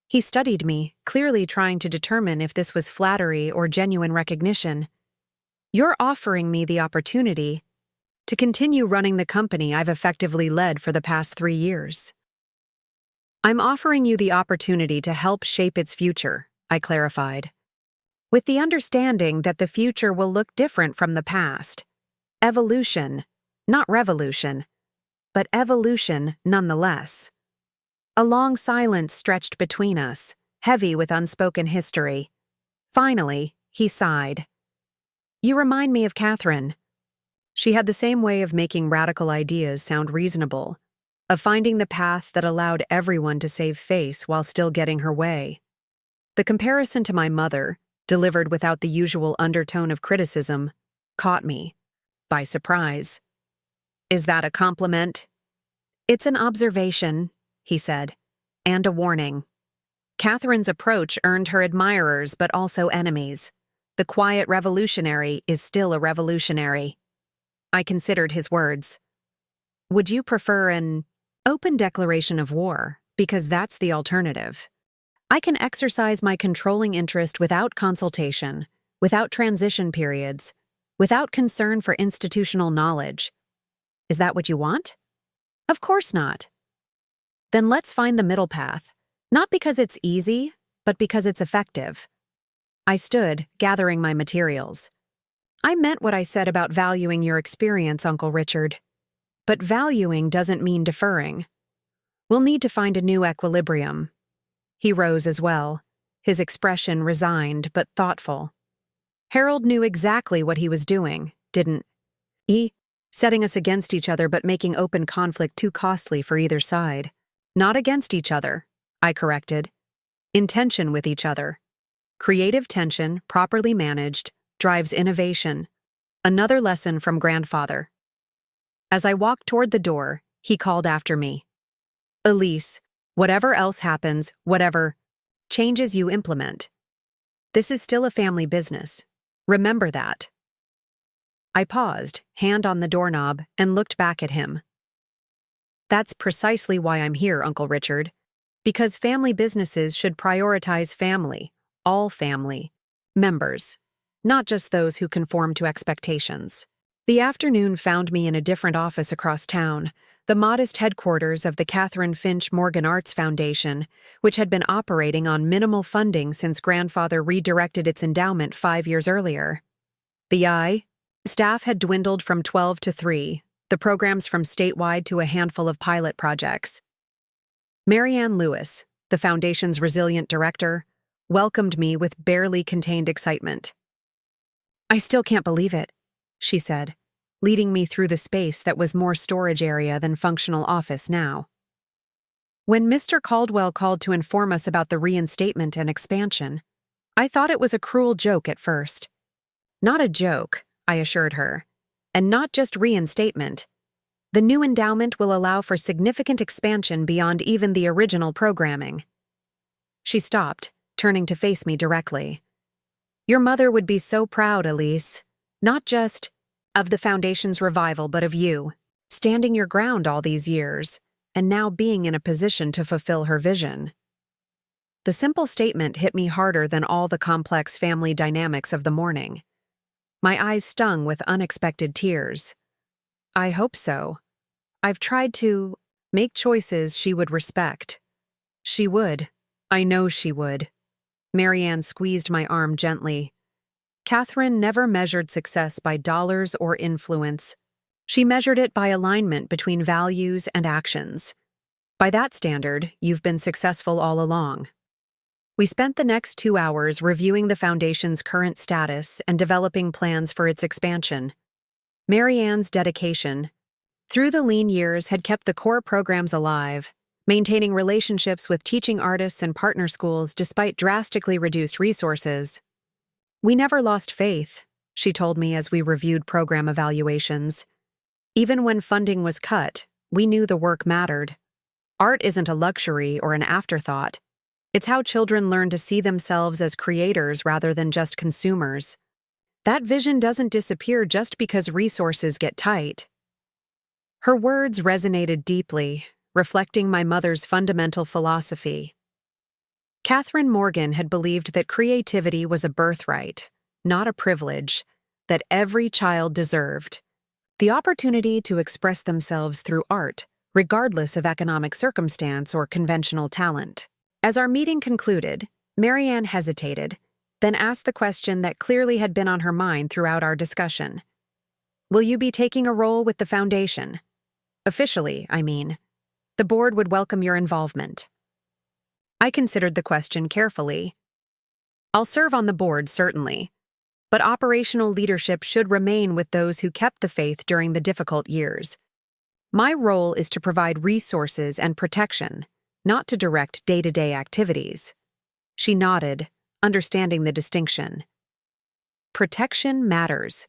He studied me, clearly trying to determine if this was flattery or genuine recognition. You're offering me the opportunity to continue running the company I've effectively led for the past 3 years. I'm offering you the opportunity to help shape its future, I clarified, with the understanding that the future will look different from the past. Evolution, not revolution, but evolution nonetheless. A long silence stretched between us, heavy with unspoken history. Finally, he sighed. You remind me of Catherine. She had the same way of making radical ideas sound reasonable, of finding the path that allowed everyone to save face while still getting her way. The comparison to my mother, delivered without the usual undertone of criticism, caught me by surprise. Is that a compliment? It's an observation, he said, and a warning. Catherine's approach earned her admirers but also enemies. The quiet revolutionary is still a revolutionary. I considered his words. Would you prefer an open declaration of war, because that's the alternative? I can exercise my controlling interest without consultation, without transition periods, without concern for institutional knowledge. Is that what you want? Of course not. Then let's find the middle path, not because it's easy, but because it's effective. I stood, gathering my materials. I meant what I said about valuing your experience, Uncle Richard. But valuing doesn't mean deferring. We'll need to find a new equilibrium. He rose as well, his expression resigned but thoughtful. Harold knew exactly what he was doing, didn't he? Setting us against each other but making open conflict too costly for either side. Not against each other, I corrected. In tension with each other. Creative tension, properly managed, drives innovation. Another lesson from grandfather. As I walked toward the door, he called after me. Elise, whatever else happens, whatever changes you implement. This is still a family business. Remember that. I paused, hand on the doorknob, and looked back at him. That's precisely why I'm here, Uncle Richard. Because family businesses should prioritize family, all family, members, not just those who conform to expectations. The afternoon found me in a different office across town, the modest headquarters of the Catherine Finch Morgan Arts Foundation, which had been operating on minimal funding since grandfather redirected its endowment 5 years earlier. Staff had dwindled from 12 to 3, the programs from statewide to a handful of pilot projects. Marianne Lewis, the foundation's resilient director, welcomed me with barely contained excitement. I still can't believe it, she said, leading me through the space that was more storage area than functional office now. When Mr. Caldwell called to inform us about the reinstatement and expansion, I thought it was a cruel joke at first. Not a joke, I assured her, and not just reinstatement. The new endowment will allow for significant expansion beyond even the original programming. She stopped, turning to face me directly. Your mother would be so proud, Elise, not just of the foundation's revival, but of you, standing your ground all these years, and now being in a position to fulfill her vision. The simple statement hit me harder than all the complex family dynamics of the morning. My eyes stung with unexpected tears. I hope so. I've tried to make choices she would respect. She would. I know she would. Marianne squeezed my arm gently. Catherine never measured success by dollars or influence. She measured it by alignment between values and actions. By that standard, you've been successful all along. We spent the next 2 hours reviewing the foundation's current status and developing plans for its expansion. Marianne's dedication, Through the lean years had kept the core programs alive, maintaining relationships with teaching artists and partner schools despite drastically reduced resources. We never lost faith, she told me as we reviewed program evaluations. Even when funding was cut, we knew the work mattered. Art isn't a luxury or an afterthought. It's how children learn to see themselves as creators rather than just consumers. That vision doesn't disappear just because resources get tight. Her words resonated deeply, reflecting my mother's fundamental philosophy. Catherine Morgan had believed that creativity was a birthright, not a privilege, that every child deserved. The opportunity to express themselves through art, regardless of economic circumstance or conventional talent. As our meeting concluded, Marianne hesitated, then asked the question that clearly had been on her mind throughout our discussion. Will you be taking a role with the foundation? Officially, I mean. The board would welcome your involvement. I considered the question carefully. I'll serve on the board, certainly, but operational leadership should remain with those who kept the faith during the difficult years. My role is to provide resources and protection, not to direct day-to-day activities. She nodded, understanding the distinction. Protection matters.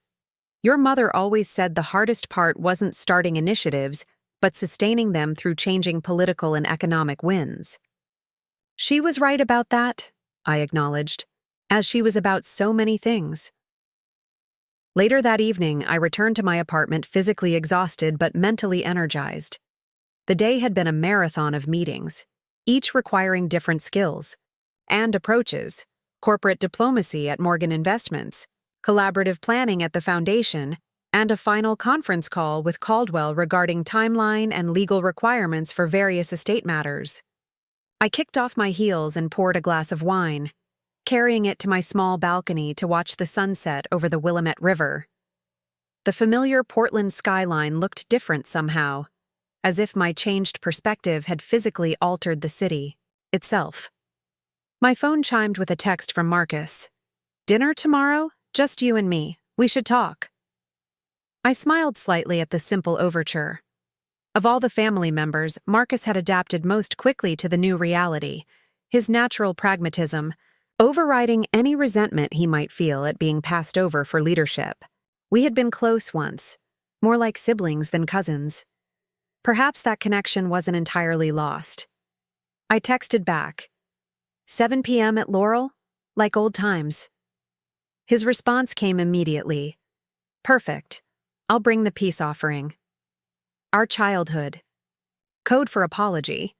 Your mother always said the hardest part wasn't starting initiatives, but sustaining them through changing political and economic winds. She was right about that, I acknowledged, as she was about so many things. Later that evening, I returned to my apartment physically exhausted but mentally energized. The day had been a marathon of meetings, each requiring different skills and approaches: corporate diplomacy at Morgan Investments, collaborative planning at the foundation, and a final conference call with Caldwell regarding timeline and legal requirements for various estate matters. I kicked off my heels and poured a glass of wine, carrying it to my small balcony to watch the sunset over the Willamette River. The familiar Portland skyline looked different somehow, as if my changed perspective had physically altered the city itself. My phone chimed with a text from Marcus. "Dinner tomorrow? Just you and me. We should talk." I smiled slightly at the simple overture. Of all the family members, Marcus had adapted most quickly to the new reality, his natural pragmatism, overriding any resentment he might feel at being passed over for leadership. We had been close once, more like siblings than cousins. Perhaps that connection wasn't entirely lost. I texted back, 7 p.m. at Laurel? Like old times. His response came immediately. Perfect. I'll bring the peace offering. Our childhood. Code for apology.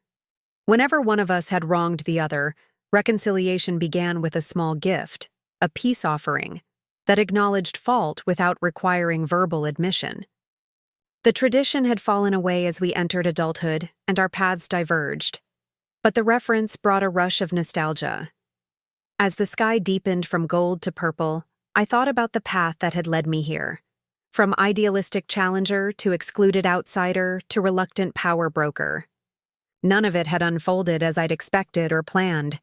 Whenever one of us had wronged the other, reconciliation began with a small gift, a peace offering, that acknowledged fault without requiring verbal admission. The tradition had fallen away as we entered adulthood, and our paths diverged. But the reference brought a rush of nostalgia. As the sky deepened from gold to purple, I thought about the path that had led me here. From idealistic challenger to excluded outsider to reluctant power broker. None of it had unfolded as I'd expected or planned.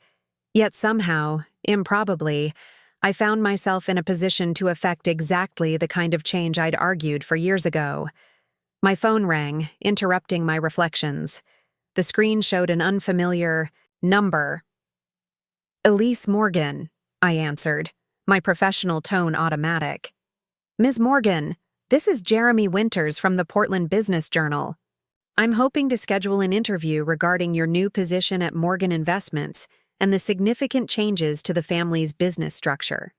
Yet somehow, improbably, I found myself in a position to effect exactly the kind of change I'd argued for years ago. My phone rang, interrupting my reflections. The screen showed an unfamiliar number. "Elise Morgan," I answered, my professional tone automatic. "Ms. Morgan, this is Jeremy Winters from the Portland Business Journal. I'm hoping to schedule an interview regarding your new position at Morgan Investments and the significant changes to the family's business structure."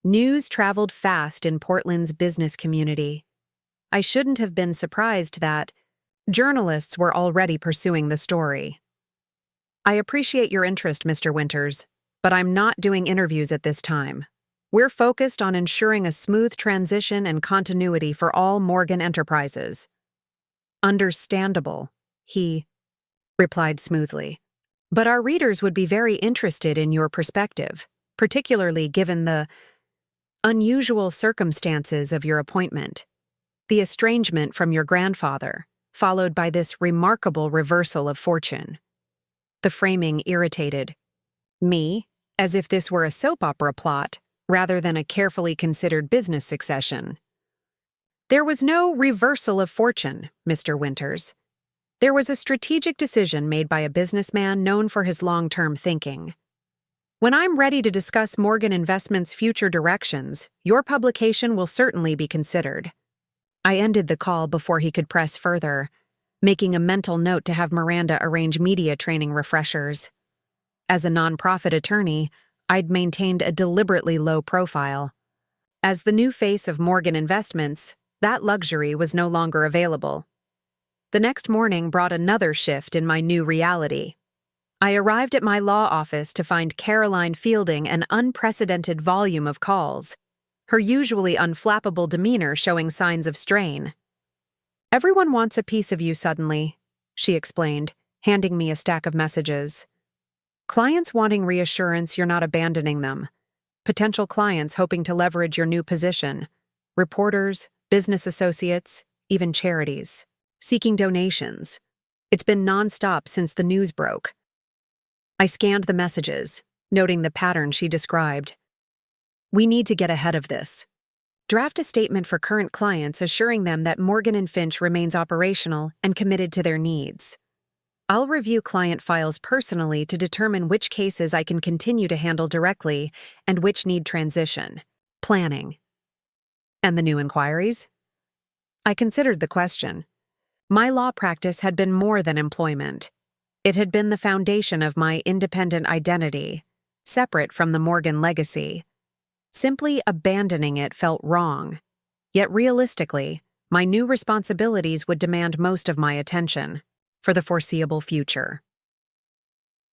News traveled fast in Portland's business community. I shouldn't have been surprised that journalists were already pursuing the story. "I appreciate your interest, Mr. Winters, but I'm not doing interviews at this time. We're focused on ensuring a smooth transition and continuity for all Morgan enterprises." "Understandable," he replied smoothly. "But our readers would be very interested in your perspective, particularly given the unusual circumstances of your appointment. The estrangement from your grandfather, followed by this remarkable reversal of fortune." The framing irritated me, as if this were a soap opera plot rather than a carefully considered business succession. There was no reversal of fortune, Mr. Winters. There was a strategic decision made by a businessman known for his long-term thinking. When I'm ready to discuss Morgan Investment's future directions, your publication will certainly be considered. I ended the call before he could press further, making a mental note to have Miranda arrange media training refreshers. As a nonprofit attorney, I'd maintained a deliberately low profile. As the new face of Morgan Investments, that luxury was no longer available. The next morning brought another shift in my new reality. I arrived at my law office to find Caroline fielding an unprecedented volume of calls, her usually unflappable demeanor showing signs of strain. "Everyone wants a piece of you suddenly," she explained, handing me a stack of messages. "Clients wanting reassurance you're not abandoning them. Potential clients hoping to leverage your new position. Reporters, business associates, even charities. Seeking donations. It's been nonstop since the news broke." I scanned the messages, noting the pattern she described. "We need to get ahead of this. Draft a statement for current clients assuring them that Morgan & Finch remains operational and committed to their needs. I'll review client files personally to determine which cases I can continue to handle directly and which need transition. Planning." "And the new inquiries?" I considered the question. My law practice had been more than employment. It had been the foundation of my independent identity, separate from the Morgan legacy. Simply abandoning it felt wrong. Yet realistically, my new responsibilities would demand most of my attention, for the foreseeable future.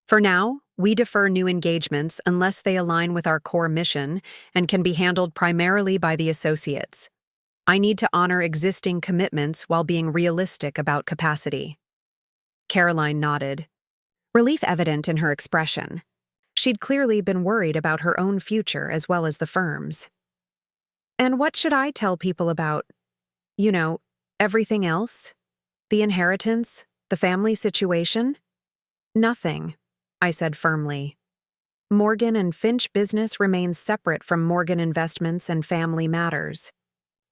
For now, we defer new engagements unless they align with our core mission and can be handled primarily by the associates. I need to honor existing commitments while being realistic about capacity. Caroline nodded, relief evident in her expression. She'd clearly been worried about her own future as well as the firm's. "And what should I tell people about, everything else? The inheritance? The family situation?" "Nothing," I said firmly. Morgan & Finch business remains separate from Morgan Investments and family matters.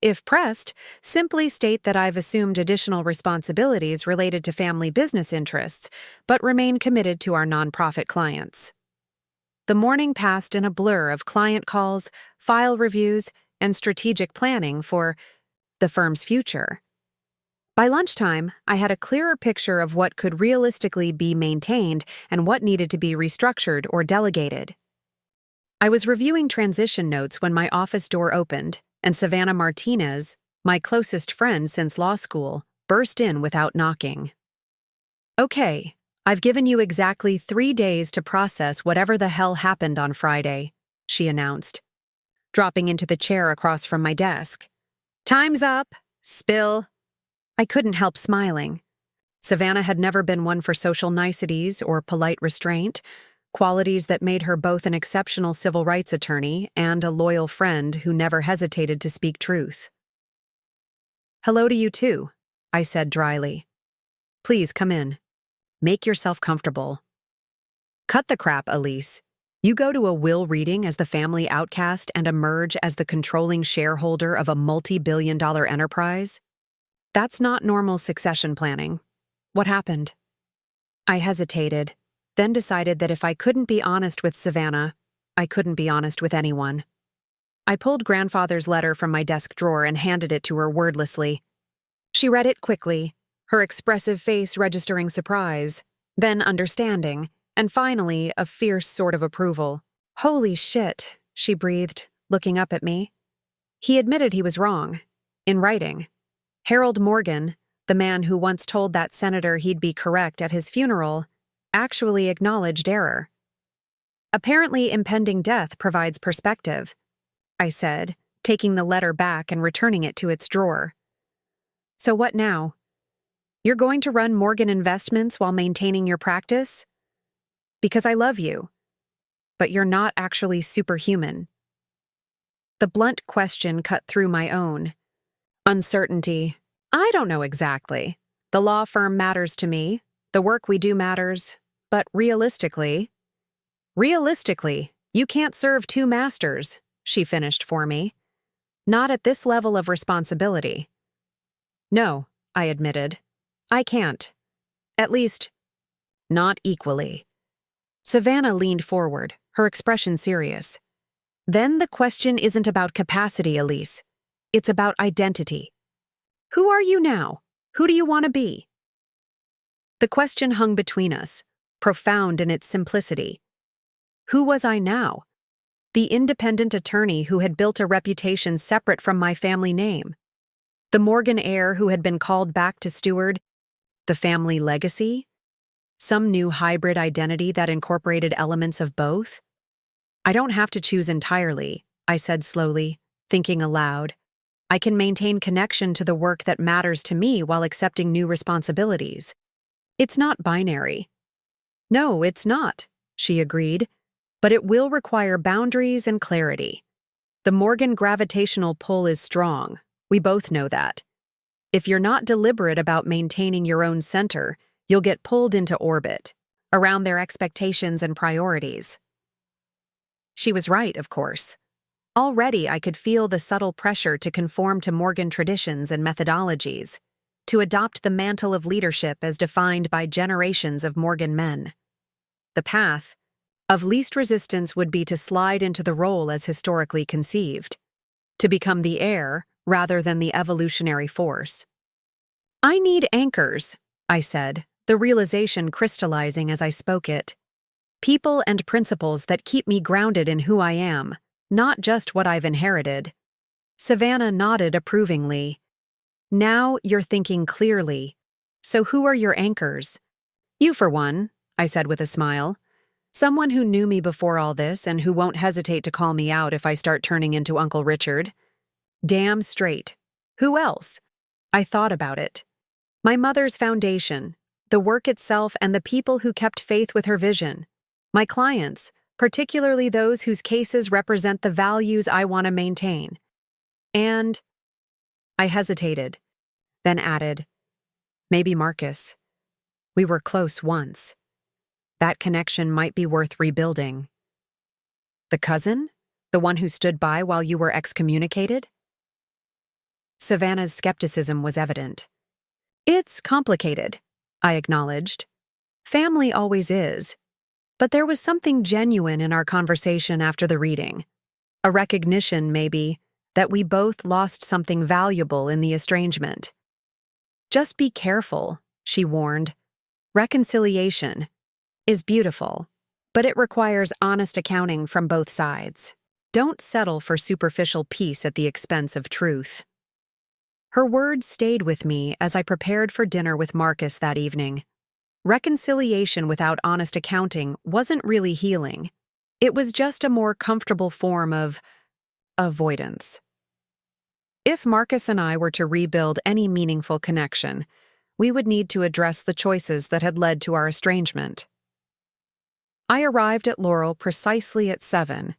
If pressed, simply state that I've assumed additional responsibilities related to family business interests, but remain committed to our nonprofit clients. The morning passed in a blur of client calls, file reviews, and strategic planning for the firm's future. By lunchtime, I had a clearer picture of what could realistically be maintained and what needed to be restructured or delegated. I was reviewing transition notes when my office door opened, and Savannah Martinez, my closest friend since law school, burst in without knocking. "Okay, I've given you exactly 3 days to process whatever the hell happened on Friday," she announced, dropping into the chair across from my desk. "Time's up. Spill." I couldn't help smiling. Savannah had never been one for social niceties or polite restraint, qualities that made her both an exceptional civil rights attorney and a loyal friend who never hesitated to speak truth. "Hello to you too," I said dryly. "Please come in. Make yourself comfortable." "Cut the crap, Elise. You go to a will reading as the family outcast and emerge as the controlling shareholder of a multi-billion-dollar enterprise? That's not normal succession planning. What happened?" I hesitated, then decided that if I couldn't be honest with Savannah, I couldn't be honest with anyone. I pulled grandfather's letter from my desk drawer and handed it to her wordlessly. She read it quickly, her expressive face registering surprise, then understanding, and finally a fierce sort of approval. "Holy shit," she breathed, looking up at me. He admitted he was wrong. In writing. Harold Morgan, the man who once told that senator he'd be correct at his funeral, actually acknowledged error. "Apparently impending death provides perspective," I said, taking the letter back and returning it to its drawer. "So what now? You're going to run Morgan Investments while maintaining your practice? Because I love you, but you're not actually superhuman." The blunt question cut through my own. Uncertainty. I don't know exactly. The law firm matters to me. The work we do matters. But realistically, you can't serve 2 masters, she finished for me. Not at this level of responsibility. No, I admitted. I can't. At least, not equally. Savannah leaned forward, her expression serious. Then the question isn't about capacity, Elise. It's about identity. Who are you now? Who do you want to be? The question hung between us, profound in its simplicity. Who was I now? The independent attorney who had built a reputation separate from my family name. The Morgan heir who had been called back to steward the family legacy? Some new hybrid identity that incorporated elements of both? I don't have to choose entirely, I said slowly, thinking aloud. I can maintain connection to the work that matters to me while accepting new responsibilities. It's not binary. No, it's not, she agreed, but it will require boundaries and clarity. The Morgan gravitational pull is strong. We both know that. If you're not deliberate about maintaining your own center, you'll get pulled into orbit, around their expectations and priorities. She was right, of course. Already I could feel the subtle pressure to conform to Morgan traditions and methodologies, to adopt the mantle of leadership as defined by generations of Morgan men. The path of least resistance would be to slide into the role as historically conceived, to become the heir rather than the evolutionary force. I need anchors, I said, the realization crystallizing as I spoke it. People and principles that keep me grounded in who I am, not just what I've inherited. Savannah nodded approvingly. Now you're thinking clearly. So who are your anchors? You for one, I said with a smile. Someone who knew me before all this and who won't hesitate to call me out if I start turning into Uncle Richard. Damn straight. Who else? I thought about it. My mother's foundation, the work itself, and the people who kept faith with her vision. My clients, particularly those whose cases represent the values I want to maintain. And I hesitated, then added, maybe Marcus. We were close once. That connection might be worth rebuilding. The cousin? The one who stood by while you were excommunicated? Savannah's skepticism was evident. It's complicated, I acknowledged. Family always is. But there was something genuine in our conversation after the reading. A recognition, maybe, that we both lost something valuable in the estrangement. Just be careful, she warned. Reconciliation is beautiful, but it requires honest accounting from both sides. Don't settle for superficial peace at the expense of truth. Her words stayed with me as I prepared for dinner with Marcus that evening. Reconciliation without honest accounting wasn't really healing. It was just a more comfortable form of avoidance. If Marcus and I were to rebuild any meaningful connection, we would need to address the choices that had led to our estrangement. I arrived at Laurel precisely at 7,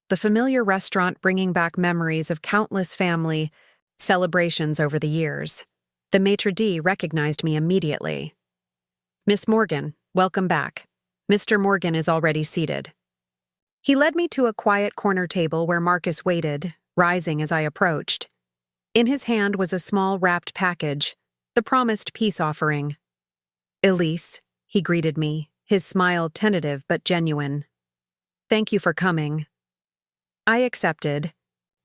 the familiar restaurant bringing back memories of countless family celebrations over the years. The maitre d' recognized me immediately. Miss Morgan, welcome back. Mr. Morgan is already seated. He led me to a quiet corner table where Marcus waited, rising as I approached. In his hand was a small wrapped package, the promised peace offering. Elise, he greeted me, his smile tentative but genuine. Thank you for coming. I accepted.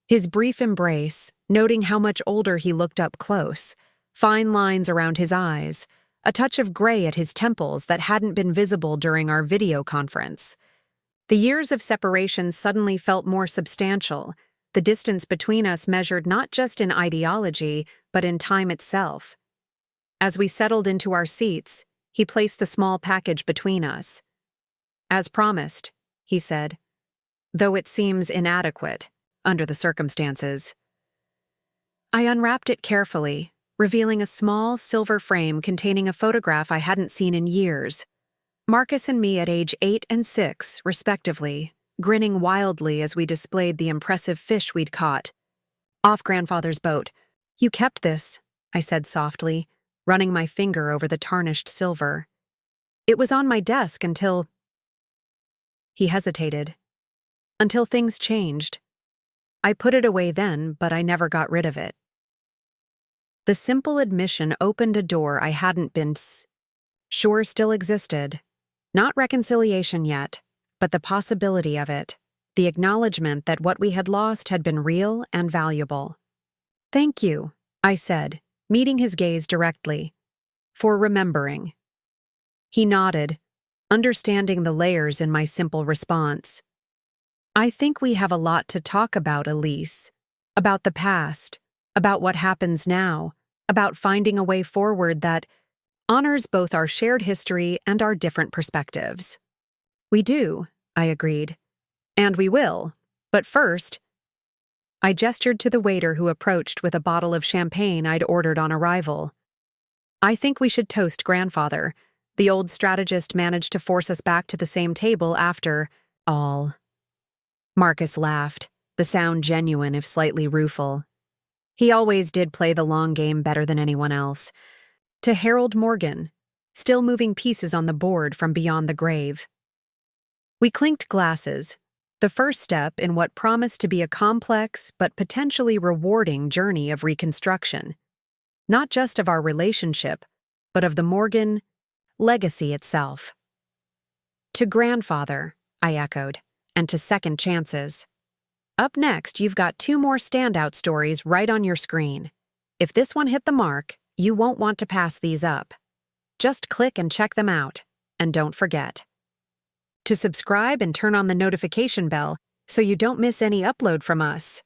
His brief embrace, noting how much older he looked up close, fine lines around his eyes, a touch of gray at his temples that hadn't been visible during our video conference. The years of separation suddenly felt more substantial, the distance between us measured not just in ideology, but in time itself. As we settled into our seats, he placed the small package between us. As promised, he said, though it seems inadequate under the circumstances. I unwrapped it carefully, revealing a small silver frame containing a photograph I hadn't seen in years. Marcus and me at age 8 and 6, respectively, grinning wildly as we displayed the impressive fish we'd caught. Off grandfather's boat. You kept this, I said softly, running my finger over the tarnished silver. It was on my desk until... He hesitated. Until things changed. I put it away then, but I never got rid of it. The simple admission opened a door I hadn't been sure still existed. Not reconciliation yet, but the possibility of it, the acknowledgement that what we had lost had been real and valuable. "Thank you," I said, meeting his gaze directly, "for remembering." He nodded, understanding the layers in my simple response. "I think we have a lot to talk about, Elise. About the past, about what happens now, about finding a way forward that honors both our shared history and our different perspectives." "We do," I agreed. "And we will. But first," I gestured to the waiter who approached with a bottle of champagne I'd ordered on arrival. "I think we should toast Grandfather. The old strategist managed to force us back to the same table after all." Marcus laughed, the sound genuine if slightly rueful. He always did play the long game better than anyone else. "To Harold Morgan, still moving pieces on the board from beyond the grave." We clinked glasses, the first step in what promised to be a complex but potentially rewarding journey of reconstruction. Not just of our relationship, but of the Morgan legacy itself. "To Grandfather," I echoed, "and to second chances." Up next, you've got 2 more standout stories right on your screen. If this one hit the mark, you won't want to pass these up. Just click and check them out, and don't forget to subscribe and turn on the notification bell so you don't miss any upload from us.